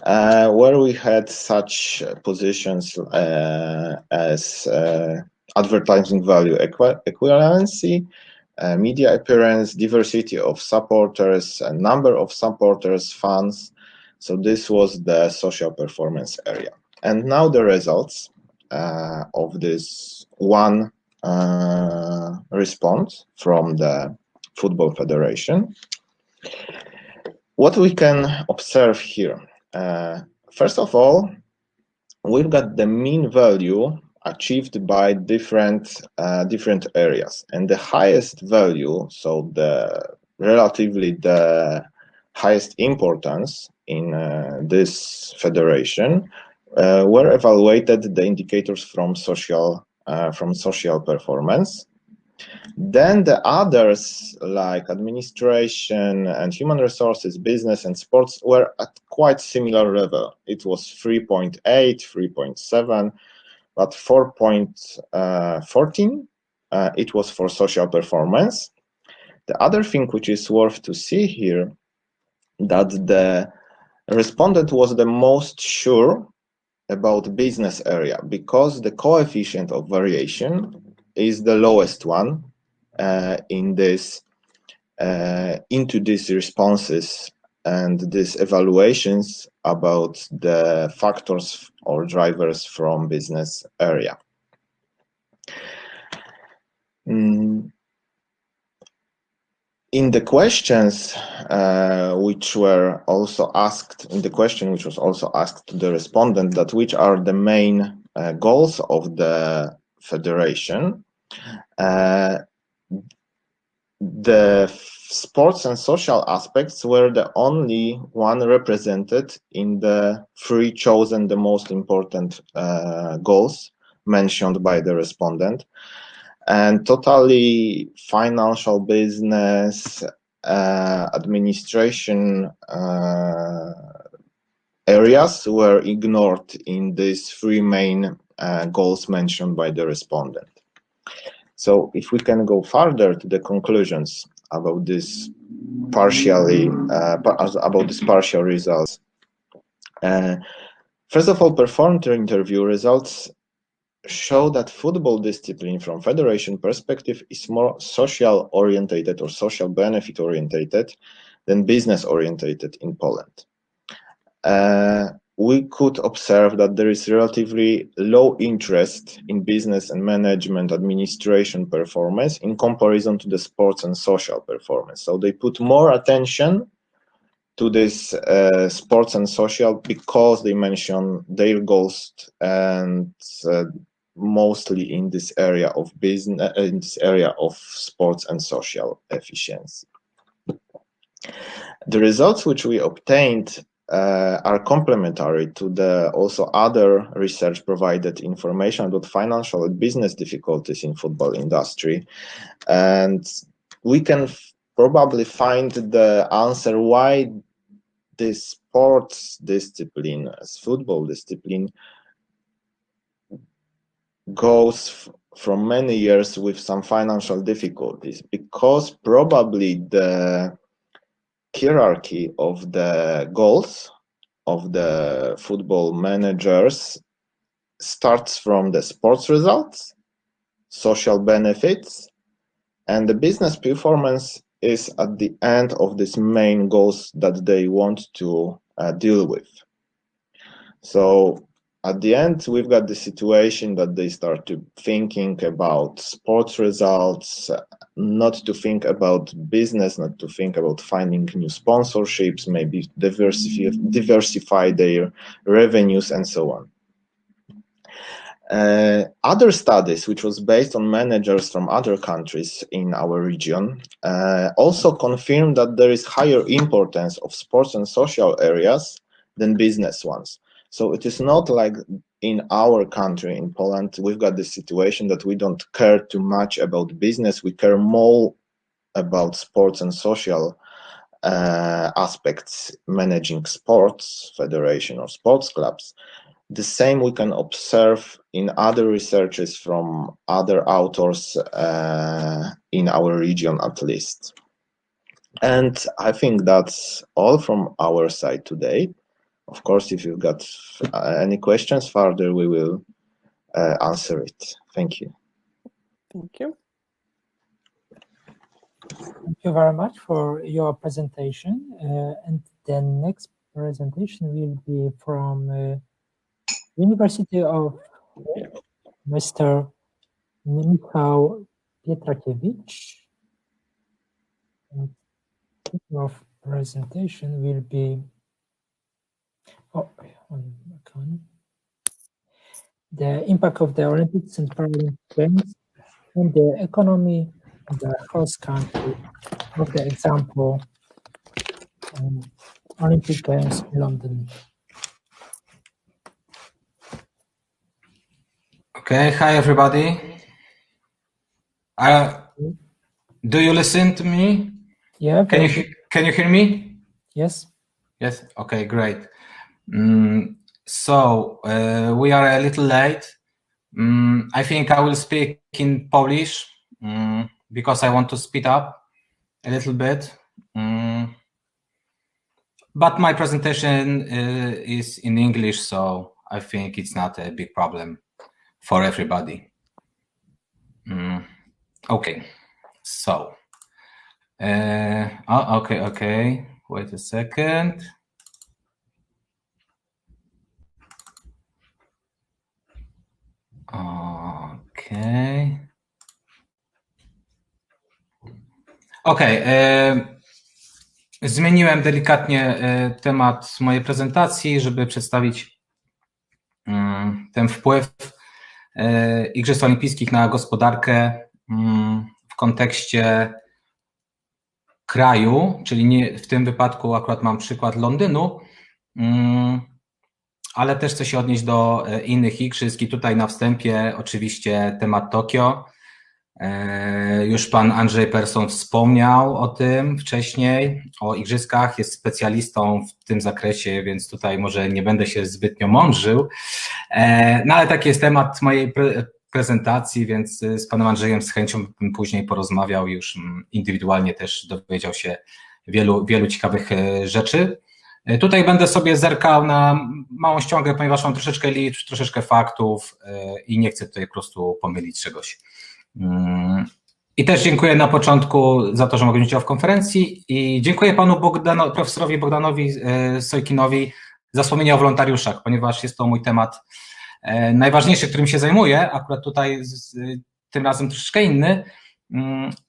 where we had such positions as advertising value equivalency, media appearance, diversity of supporters, a number of supporters, fans. So this was the social performance area. And now the results of this one response from the Football Federation. What we can observe here, first of all, we've got the mean value achieved by different areas, and the highest value, so the relatively the highest importance in this federation were evaluated the indicators from social performance. Then the others, like administration and human resources, business and sports, were at quite similar level. It was 3.8, 3.7, but 4.14 it was for social performance. The other thing which is worth to see here, that the respondent was the most sure about business area, because the coefficient of variation is the lowest one in this into these responses and these evaluations about the factors or drivers from business area. In the questions which were also asked, in the question which was also asked to the respondent, that which are the main goals of the federation, the sports and social aspects were the only one represented in the three chosen, the most important goals mentioned by the respondent. And totally financial, business, administration areas were ignored in these three main goals mentioned by the respondent. So if we can go further to the conclusions about this partial results. First of all, performed interview results show that football discipline from federation perspective is more social orientated or social benefit orientated than business orientated in Poland. We could observe that there is relatively low interest in business and management administration performance in comparison to the sports and social performance. So they put more attention to this sports and social because they mention their goals and mostly in this area of business, in this area of sports and social efficiency. The results which we obtained are complementary to the also other research provided information about financial and business difficulties in football industry, and we can probably find the answer why this sports discipline, as football discipline, goes from many years with some financial difficulties, because probably the hierarchy of the goals of the football managers starts from the sports results, social benefits, and the business performance is at the end of these main goals that they want to deal with. So at the end, we've got the situation that they start to thinking about sports results, not to think about business, not to think about finding new sponsorships, maybe diversify their revenues and so on. Other studies, which was based on managers from other countries in our region, also confirmed that there is higher importance of sports and social areas than business ones. So it is not like in our country, in Poland, we've got the situation that we don't care too much about business. We care more about sports and social aspects, managing sports federation or sports clubs. The same we can observe in other researches from other authors in our region, at least. And I think that's all from our side today. Of course, if you've got any questions further, we will answer it. Thank you. Thank you. Thank you very much for your presentation. And the next presentation will be from University of Mr. Michał Pietrakiewicz. And the presentation will be the impact of the Olympics and Paralympic Games on the economy of the host country, of the example Olympic Games in London. Okay, hi everybody. Do you listen to me? Yeah. Can you hear me? Yes. Yes. Okay, great. So we are a little late. I think I will speak in Polish because I want to speed up a little bit. But my presentation is in English, so I think it's not a big problem for everybody. Okay, so okay. Wait a second. Zmieniłem delikatnie temat mojej prezentacji, żeby przedstawić ten wpływ Igrzysk Olimpijskich na gospodarkę w kontekście kraju, czyli nie, w tym wypadku akurat mam przykład Londynu, ale też chcę się odnieść do innych igrzysk i tutaj na wstępie oczywiście temat Tokio. Już pan Andrzej Persson wspomniał o tym wcześniej, o igrzyskach, jest specjalistą w tym zakresie, więc tutaj może nie będę się zbytnio mądrzył, no ale taki jest temat mojej prezentacji, więc z panem Andrzejem z chęcią bym później porozmawiał, już indywidualnie też dowiedział się wielu ciekawych rzeczy. Tutaj będę sobie zerkał na małą ściągę, ponieważ mam troszeczkę liczb, troszeczkę faktów i nie chcę tutaj po prostu pomylić czegoś. I też dziękuję na początku za to, że mogę wziąć udział w konferencji i dziękuję panu profesorowi Bogdanowi Sojkinowi za wspomnienie o wolontariuszach, ponieważ jest to mój temat najważniejszy, którym się zajmuję, akurat tutaj tym razem troszeczkę inny,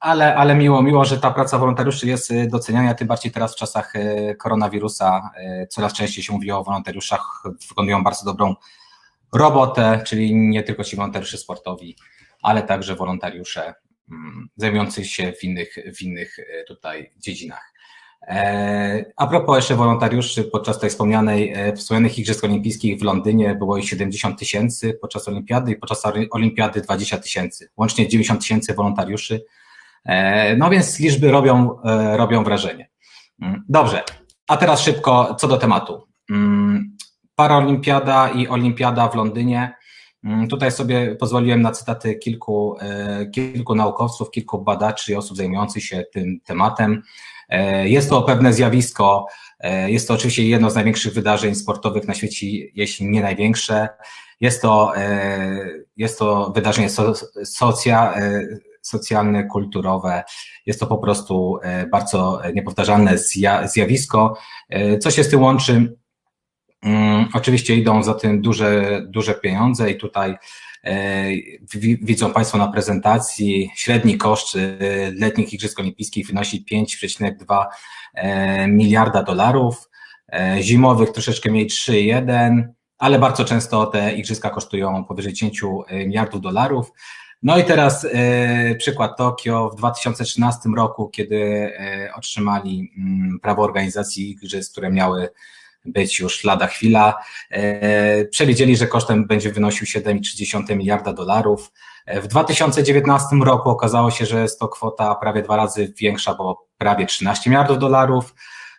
ale miło, że ta praca wolontariuszy jest doceniana, tym bardziej teraz w czasach koronawirusa coraz częściej się mówi o wolontariuszach, wykonują bardzo dobrą robotę, czyli nie tylko ci wolontariusze sportowi, ale także wolontariusze zajmujący się w innych tutaj dziedzinach. A propos jeszcze wolontariuszy, podczas tej wspomnianych Igrzysk Olimpijskich w Londynie było ich 70 000 podczas olimpiady i podczas olimpiady 20 000, łącznie 90 000 wolontariuszy, no więc liczby robią wrażenie. Dobrze, a teraz szybko co do tematu. Paraolimpiada i olimpiada w Londynie. Tutaj sobie pozwoliłem na cytaty kilku naukowców, kilku badaczy i osób zajmujących się tym tematem. Jest to pewne zjawisko, jest to oczywiście jedno z największych wydarzeń sportowych na świecie, jeśli nie największe. Jest to wydarzenie socjalne, kulturowe, jest to po prostu bardzo niepowtarzalne zjawisko. Co się z tym łączy? Oczywiście idą za tym duże pieniądze i tutaj widzą Państwo na prezentacji, średni koszt letnich Igrzysk Olimpijskich wynosi 5,2 miliarda dolarów, zimowych troszeczkę mniej 3,1, ale bardzo często te igrzyska kosztują powyżej 10 miliardów dolarów. No i teraz przykład Tokio w 2013 roku, kiedy otrzymali prawo organizacji igrzysk, które miały być już lada chwila. Przewidzieli, że kosztem będzie wynosił 7,3 miliarda dolarów. W 2019 roku okazało się, że jest to kwota prawie 2 razy większa, bo prawie 13 miliardów dolarów.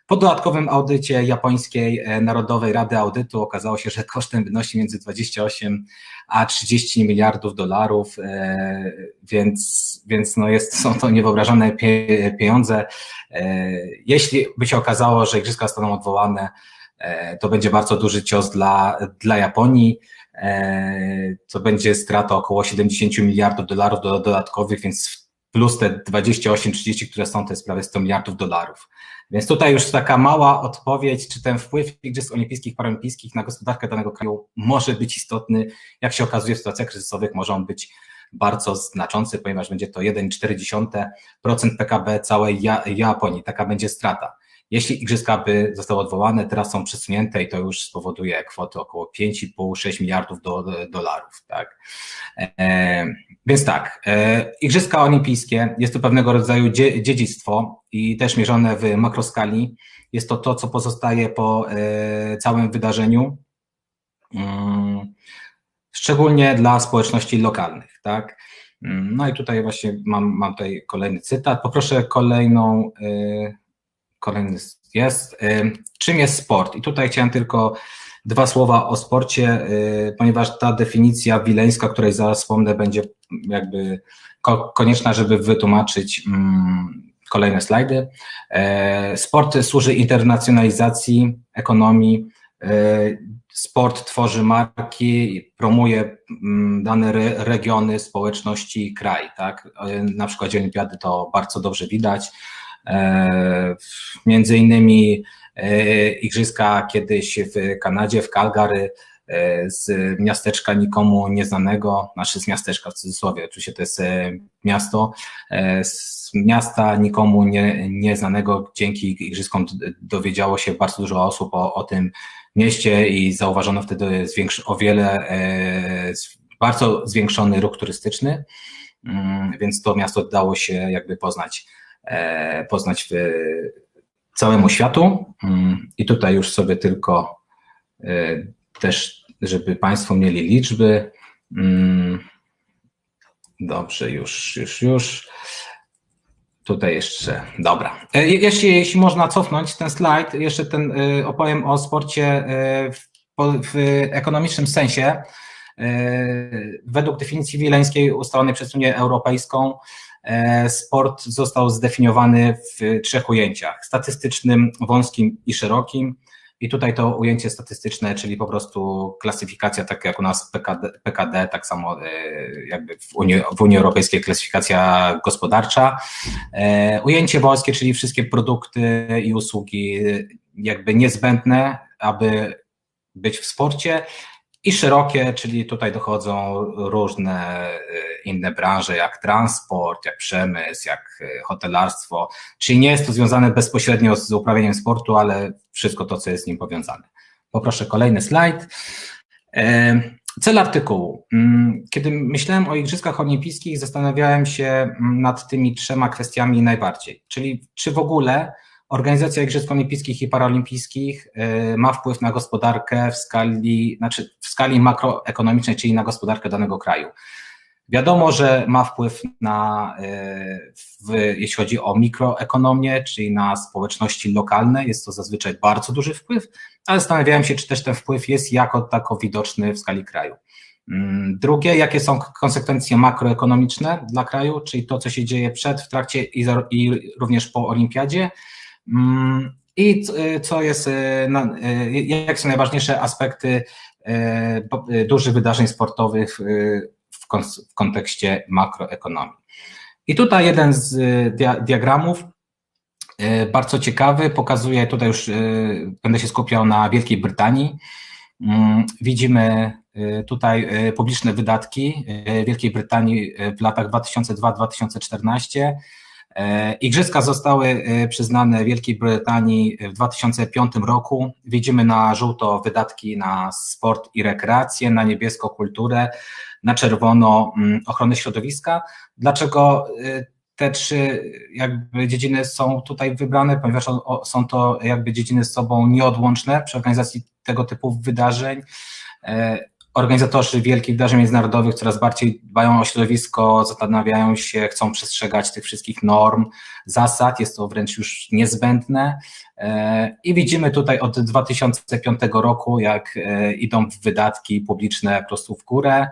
Po dodatkowym audycie japońskiej Narodowej Rady Audytu okazało się, że kosztem wynosi między 28 a 30 miliardów dolarów, więc no są to niewyobrażalne pieniądze. Jeśli by się okazało, że igrzyska zostaną odwołane, to będzie bardzo duży cios dla Japonii, to będzie strata około 70 miliardów dolarów dodatkowych, więc plus te 28-30, które są, to jest prawie 100 miliardów dolarów. Więc tutaj już taka mała odpowiedź, czy ten wpływ Igrzysk Olimpijskich, Paralimpijskich na gospodarkę danego kraju może być istotny. Jak się okazuje, w sytuacjach kryzysowych może on być bardzo znaczący, ponieważ będzie to 1,4% PKB całej Japonii. Taka będzie strata. jeśli igrzyska by zostały odwołane, teraz są przesunięte i to już spowoduje kwoty około 5,5–6 miliardów dolarów, tak. Więc tak, Igrzyska Olimpijskie jest to pewnego rodzaju dziedzictwo i też mierzone w makroskali. Jest to to, co pozostaje po całym wydarzeniu, szczególnie dla społeczności lokalnych, tak. No i tutaj właśnie mam tutaj kolejny cytat. Poproszę kolejny jest. Czym jest sport? I tutaj chciałem tylko 2 słowa o sporcie, ponieważ ta definicja wileńska, o której zaraz wspomnę, będzie jakby konieczna, żeby wytłumaczyć kolejne slajdy. Sport służy internacjonalizacji ekonomii, sport tworzy marki, promuje dane regiony, społeczności, kraj, tak? Na przykładzie Olimpiady to bardzo dobrze widać. Między innymi igrzyska kiedyś w Kanadzie, w Calgary, z miasteczka nikomu nieznanego, znaczy z miasteczka w cudzysłowie, oczywiście to jest miasto, z miasta nikomu nieznanego, dzięki igryskom dowiedziało się bardzo dużo osób o tym mieście i zauważono wtedy bardzo zwiększony ruch turystyczny, więc to miasto dało się jakby poznać całemu światu. I tutaj już sobie tylko też, żeby Państwo mieli liczby. Dobrze, już. Tutaj jeszcze, dobra. Jeśli można cofnąć ten slajd, jeszcze opowiem o sporcie w ekonomicznym sensie. Według definicji wileńskiej ustalonej przez Unię Europejską sport został zdefiniowany w 3 ujęciach: statystycznym, wąskim i szerokim. I tutaj to ujęcie statystyczne, czyli po prostu klasyfikacja, tak jak u nas PKD, tak samo jakby w Unii Europejskiej klasyfikacja gospodarcza. Ujęcie wąskie, czyli wszystkie produkty i usługi jakby niezbędne, aby być w sporcie. I szerokie, czyli tutaj dochodzą różne inne branże, jak transport, jak przemysł, jak hotelarstwo, czyli nie jest to związane bezpośrednio z uprawianiem sportu, ale wszystko to, co jest z nim powiązane. Poproszę kolejny slajd. Cel artykułu. Kiedy myślałem o Igrzyskach Olimpijskich, zastanawiałem się nad tymi 3 kwestiami najbardziej, czyli czy w ogóle organizacja Igrzysk Olimpijskich i Paralimpijskich ma wpływ na gospodarkę w skali makroekonomicznej, czyli na gospodarkę danego kraju. Wiadomo, że ma wpływ jeśli chodzi o mikroekonomię, czyli na społeczności lokalne, jest to zazwyczaj bardzo duży wpływ, ale zastanawiałem się, czy też ten wpływ jest jako tako widoczny w skali kraju. Drugie, jakie są konsekwencje makroekonomiczne dla kraju, czyli to, co się dzieje przed, w trakcie i również po olimpiadzie. I co jest, jakie są najważniejsze aspekty dużych wydarzeń sportowych w kontekście makroekonomii. I tutaj jeden z diagramów, bardzo ciekawy, pokazuje, tutaj już będę się skupiał na Wielkiej Brytanii. Widzimy tutaj publiczne wydatki Wielkiej Brytanii w latach 2002–2014. Igrzyska zostały przyznane Wielkiej Brytanii w 2005 roku. Widzimy na żółto wydatki na sport i rekreację, na niebiesko kulturę, na czerwono ochronę środowiska. Dlaczego te 3 jakby dziedziny są tutaj wybrane? Ponieważ są to jakby dziedziny z sobą nieodłączne przy organizacji tego typu wydarzeń. Organizatorzy wielkich wydarzeń międzynarodowych coraz bardziej dbają o środowisko, zastanawiają się, chcą przestrzegać tych wszystkich norm, zasad, jest to wręcz już niezbędne. I widzimy tutaj od 2005 roku, jak idą wydatki publiczne po prostu w górę.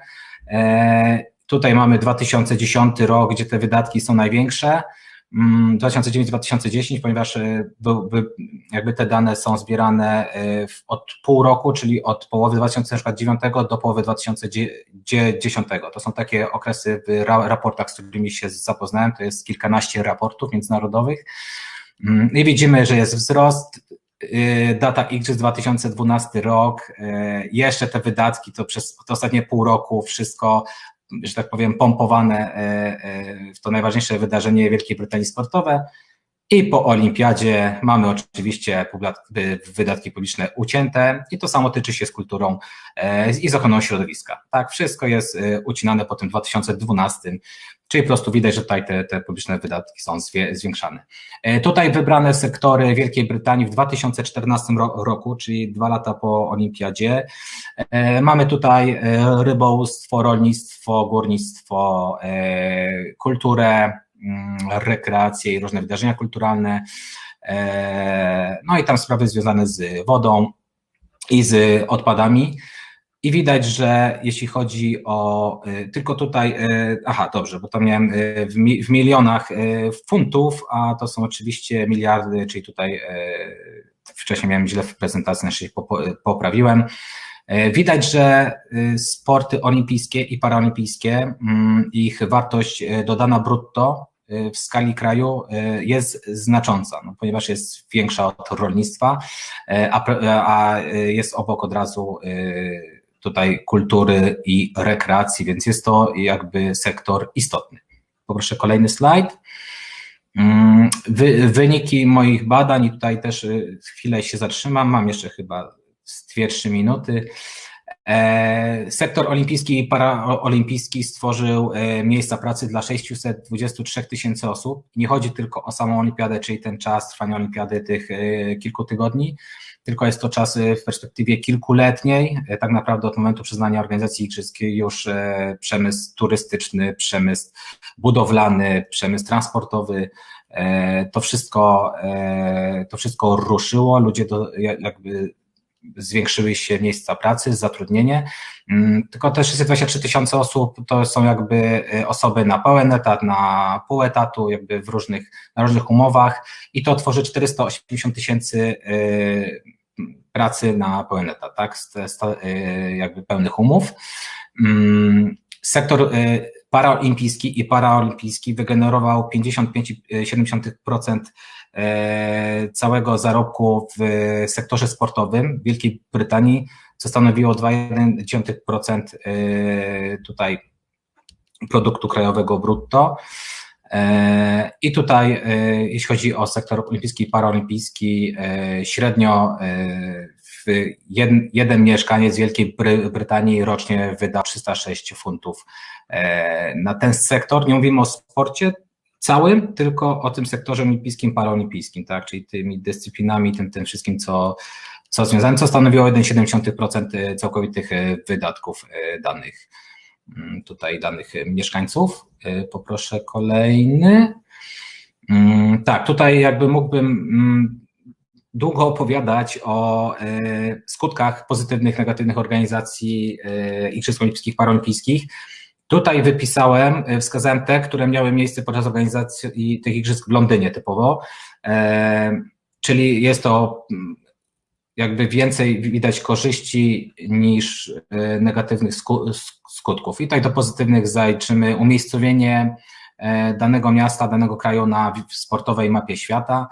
Tutaj mamy 2010 rok, gdzie te wydatki są największe, 2009–2010, ponieważ jakby te dane są zbierane od pół roku, czyli od połowy 2009 do połowy 2010. To są takie okresy w raportach, z którymi się zapoznałem, to jest kilkanaście raportów międzynarodowych i widzimy, że jest wzrost. Data Igrzysk 2012 rok, jeszcze te wydatki, to przez to ostatnie pół roku wszystko, że tak powiem, pompowane w to najważniejsze wydarzenie Wielkiej Brytanii sportowe. I po olimpiadzie mamy oczywiście wydatki publiczne ucięte i to samo tyczy się z kulturą i z ochroną środowiska. Tak, wszystko jest ucinane po tym 2012, czyli po prostu widać, że tutaj te publiczne wydatki są zwiększane. Tutaj wybrane sektory Wielkiej Brytanii w 2014 roku, czyli 2 lata po olimpiadzie. Mamy tutaj rybołówstwo, rolnictwo, górnictwo, kulturę, rekreacje i różne wydarzenia kulturalne, no i tam sprawy związane z wodą i z odpadami. I widać, że jeśli chodzi o tylko tutaj, dobrze, bo tam miałem w milionach funtów, a to są oczywiście miliardy, czyli tutaj wcześniej miałem źle w prezentacji, znaczy poprawiłem. Widać, że sporty olimpijskie i paraolimpijskie, ich wartość dodana brutto w skali kraju jest znacząca, no, ponieważ jest większa od rolnictwa, a jest obok od razu tutaj kultury i rekreacji, więc jest to jakby sektor istotny. Poproszę kolejny slajd. Wyniki moich badań i tutaj też chwilę się zatrzymam, mam jeszcze chyba 2-3 minuty. Sektor olimpijski i paraolimpijski stworzył miejsca pracy dla 623 000 osób. Nie chodzi tylko o samą olimpiadę, czyli ten czas trwania olimpiady tych kilku tygodni, tylko jest to czas w perspektywie kilkuletniej, tak naprawdę od momentu przyznania organizacji igrzyskiej już przemysł turystyczny, przemysł budowlany, przemysł transportowy, to wszystko ruszyło, ludzie jakby zwiększyły się miejsca pracy, zatrudnienie, tylko te 623 000 osób to są jakby osoby na pełen etat, na pół etatu, jakby na różnych umowach i to tworzy 480 000 pracy na pełen etat, tak, jakby pełnych umów. Sektor paraolimpijski i paraolimpijski wygenerował 55,7% całego zarobku w sektorze sportowym w Wielkiej Brytanii, co stanowiło 2,1% tutaj produktu krajowego brutto. I tutaj, jeśli chodzi o sektor olimpijski i paraolimpijski, średnio jeden mieszkaniec z Wielkiej Brytanii rocznie wyda 306 funtów na ten sektor. Nie mówimy o sporcie całym, tylko o tym sektorze olimpijskim, paraolimpijskim, tak, czyli tymi dyscyplinami, tym wszystkim, co związane, co stanowiło 1,7% całkowitych wydatków danych mieszkańców. Poproszę kolejny. Tak, tutaj jakby mógłbym długo opowiadać o skutkach pozytywnych, negatywnych organizacji Igrzysk Olimpijskich, Paraolimpijskich. Tutaj wskazałem te, które miały miejsce podczas organizacji tych igrzysk w Londynie typowo, czyli jest to jakby więcej widać korzyści niż negatywnych skutków. I tutaj do pozytywnych zaliczymy umiejscowienie danego miasta, danego kraju na sportowej mapie świata.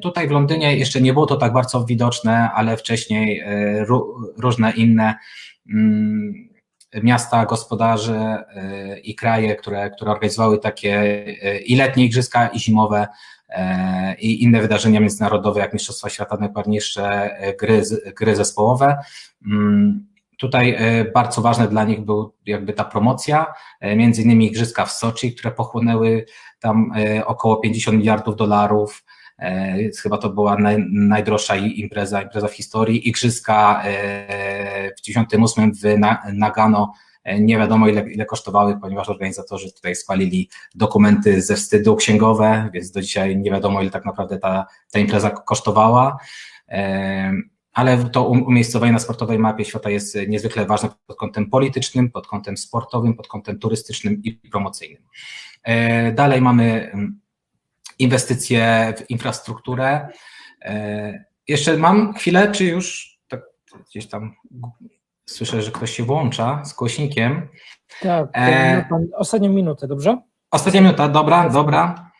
Tutaj w Londynie jeszcze nie było to tak bardzo widoczne, ale wcześniej różne inne miasta, gospodarze i kraje, które organizowały takie i letnie igrzyska, i zimowe, i inne wydarzenia międzynarodowe, jak Mistrzostwa Świata, najważniejsze gry zespołowe. Tutaj bardzo ważne dla nich był jakby ta promocja, między innymi igrzyska w Soczi, które pochłonęły tam około $50 miliardów. Chyba to była najdroższa impreza w historii. Igrzyska w 1998 w Nagano nie wiadomo ile kosztowały, ponieważ organizatorzy tutaj spalili dokumenty ze wstydu księgowe, więc do dzisiaj nie wiadomo ile tak naprawdę ta impreza kosztowała. Ale to umiejscowienie na sportowej mapie świata jest niezwykle ważne pod kątem politycznym, pod kątem sportowym, pod kątem turystycznym i promocyjnym. Dalej mamy inwestycje w infrastrukturę. Jeszcze mam chwilę, czy już tak gdzieś tam słyszę, że ktoś się włącza z głośnikiem. Tak, pan ostatnią minutę, dobrze? Ostatnia minuta, dobra.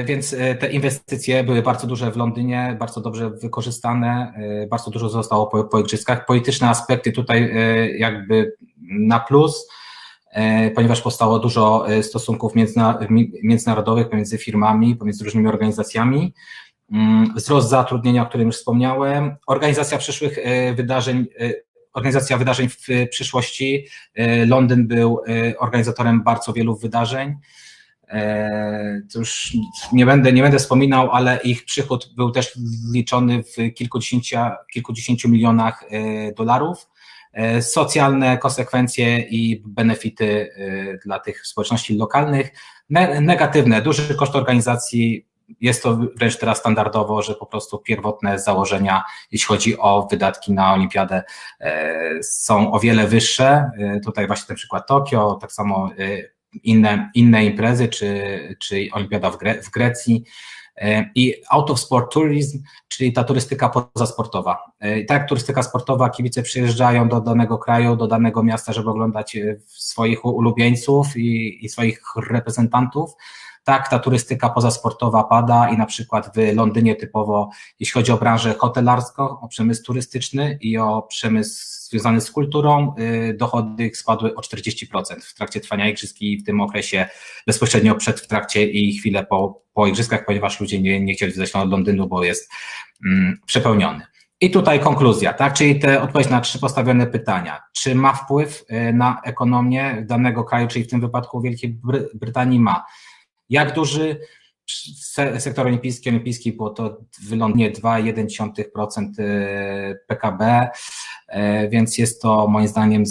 Więc te inwestycje były bardzo duże w Londynie, bardzo dobrze wykorzystane, bardzo dużo zostało po igrzyskach. Polityczne aspekty tutaj jakby na plus. ponieważ powstało dużo stosunków międzynarodowych pomiędzy firmami, pomiędzy różnymi organizacjami. Wzrost zatrudnienia, o którym już wspomniałem, organizacja wydarzeń w przyszłości. Londyn był organizatorem bardzo wielu wydarzeń. To już nie będę wspominał, ale ich przychód był też liczony w kilkudziesięciu milionach dolarów. Socjalne konsekwencje i benefity dla tych społeczności lokalnych. Negatywne, duży koszt organizacji. Jest to wręcz teraz standardowo, że po prostu pierwotne założenia, jeśli chodzi o wydatki na olimpiadę, są o wiele wyższe. Tutaj właśnie ten przykład Tokio, tak samo inne imprezy, czy olimpiada w Grecji. I out of sport tourism, czyli ta turystyka pozasportowa. Tak jak turystyka sportowa, kibice przyjeżdżają do danego kraju, do danego miasta, żeby oglądać swoich ulubieńców i swoich reprezentantów. Tak, ta turystyka pozasportowa pada i na przykład w Londynie typowo, jeśli chodzi o branżę hotelarską, o przemysł turystyczny i o przemysł związany z kulturą, dochody spadły o 40% w trakcie trwania igrzysk i w tym okresie bezpośrednio przed, w trakcie i chwilę po igrzyskach, ponieważ ludzie nie chcieli zejść do Londynu, bo jest przepełniony. I tutaj konkluzja, tak, czyli odpowiedź na 3 postawione pytania. Czy ma wpływ na ekonomię danego kraju, czyli w tym wypadku Wielkiej Brytanii ma? Jak duży? Sektor olimpijski było to w Londynie 2,1% PKB, więc jest to moim zdaniem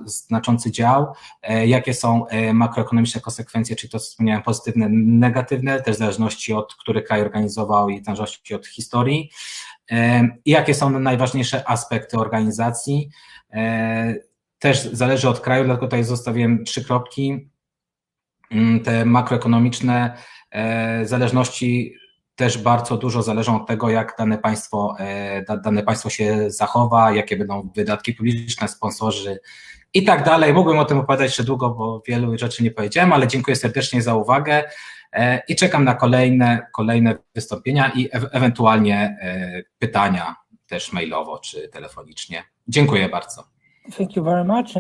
znaczący dział. Jakie są makroekonomiczne konsekwencje, czyli to co wspomniałem, pozytywne, negatywne, też w zależności od który kraj organizował i w zależności od historii. I jakie są najważniejsze aspekty organizacji? Też zależy od kraju, dlatego tutaj zostawiłem 3 kropki. Te makroekonomiczne zależności też bardzo dużo zależą od tego, jak dane państwo się zachowa, jakie będą wydatki publiczne, sponsorzy i tak dalej. Mógłbym o tym opowiadać jeszcze długo, bo wielu rzeczy nie powiedziałem, ale dziękuję serdecznie za uwagę i czekam na kolejne wystąpienia i ewentualnie pytania też mailowo czy telefonicznie. Dziękuję bardzo. Thank you very much.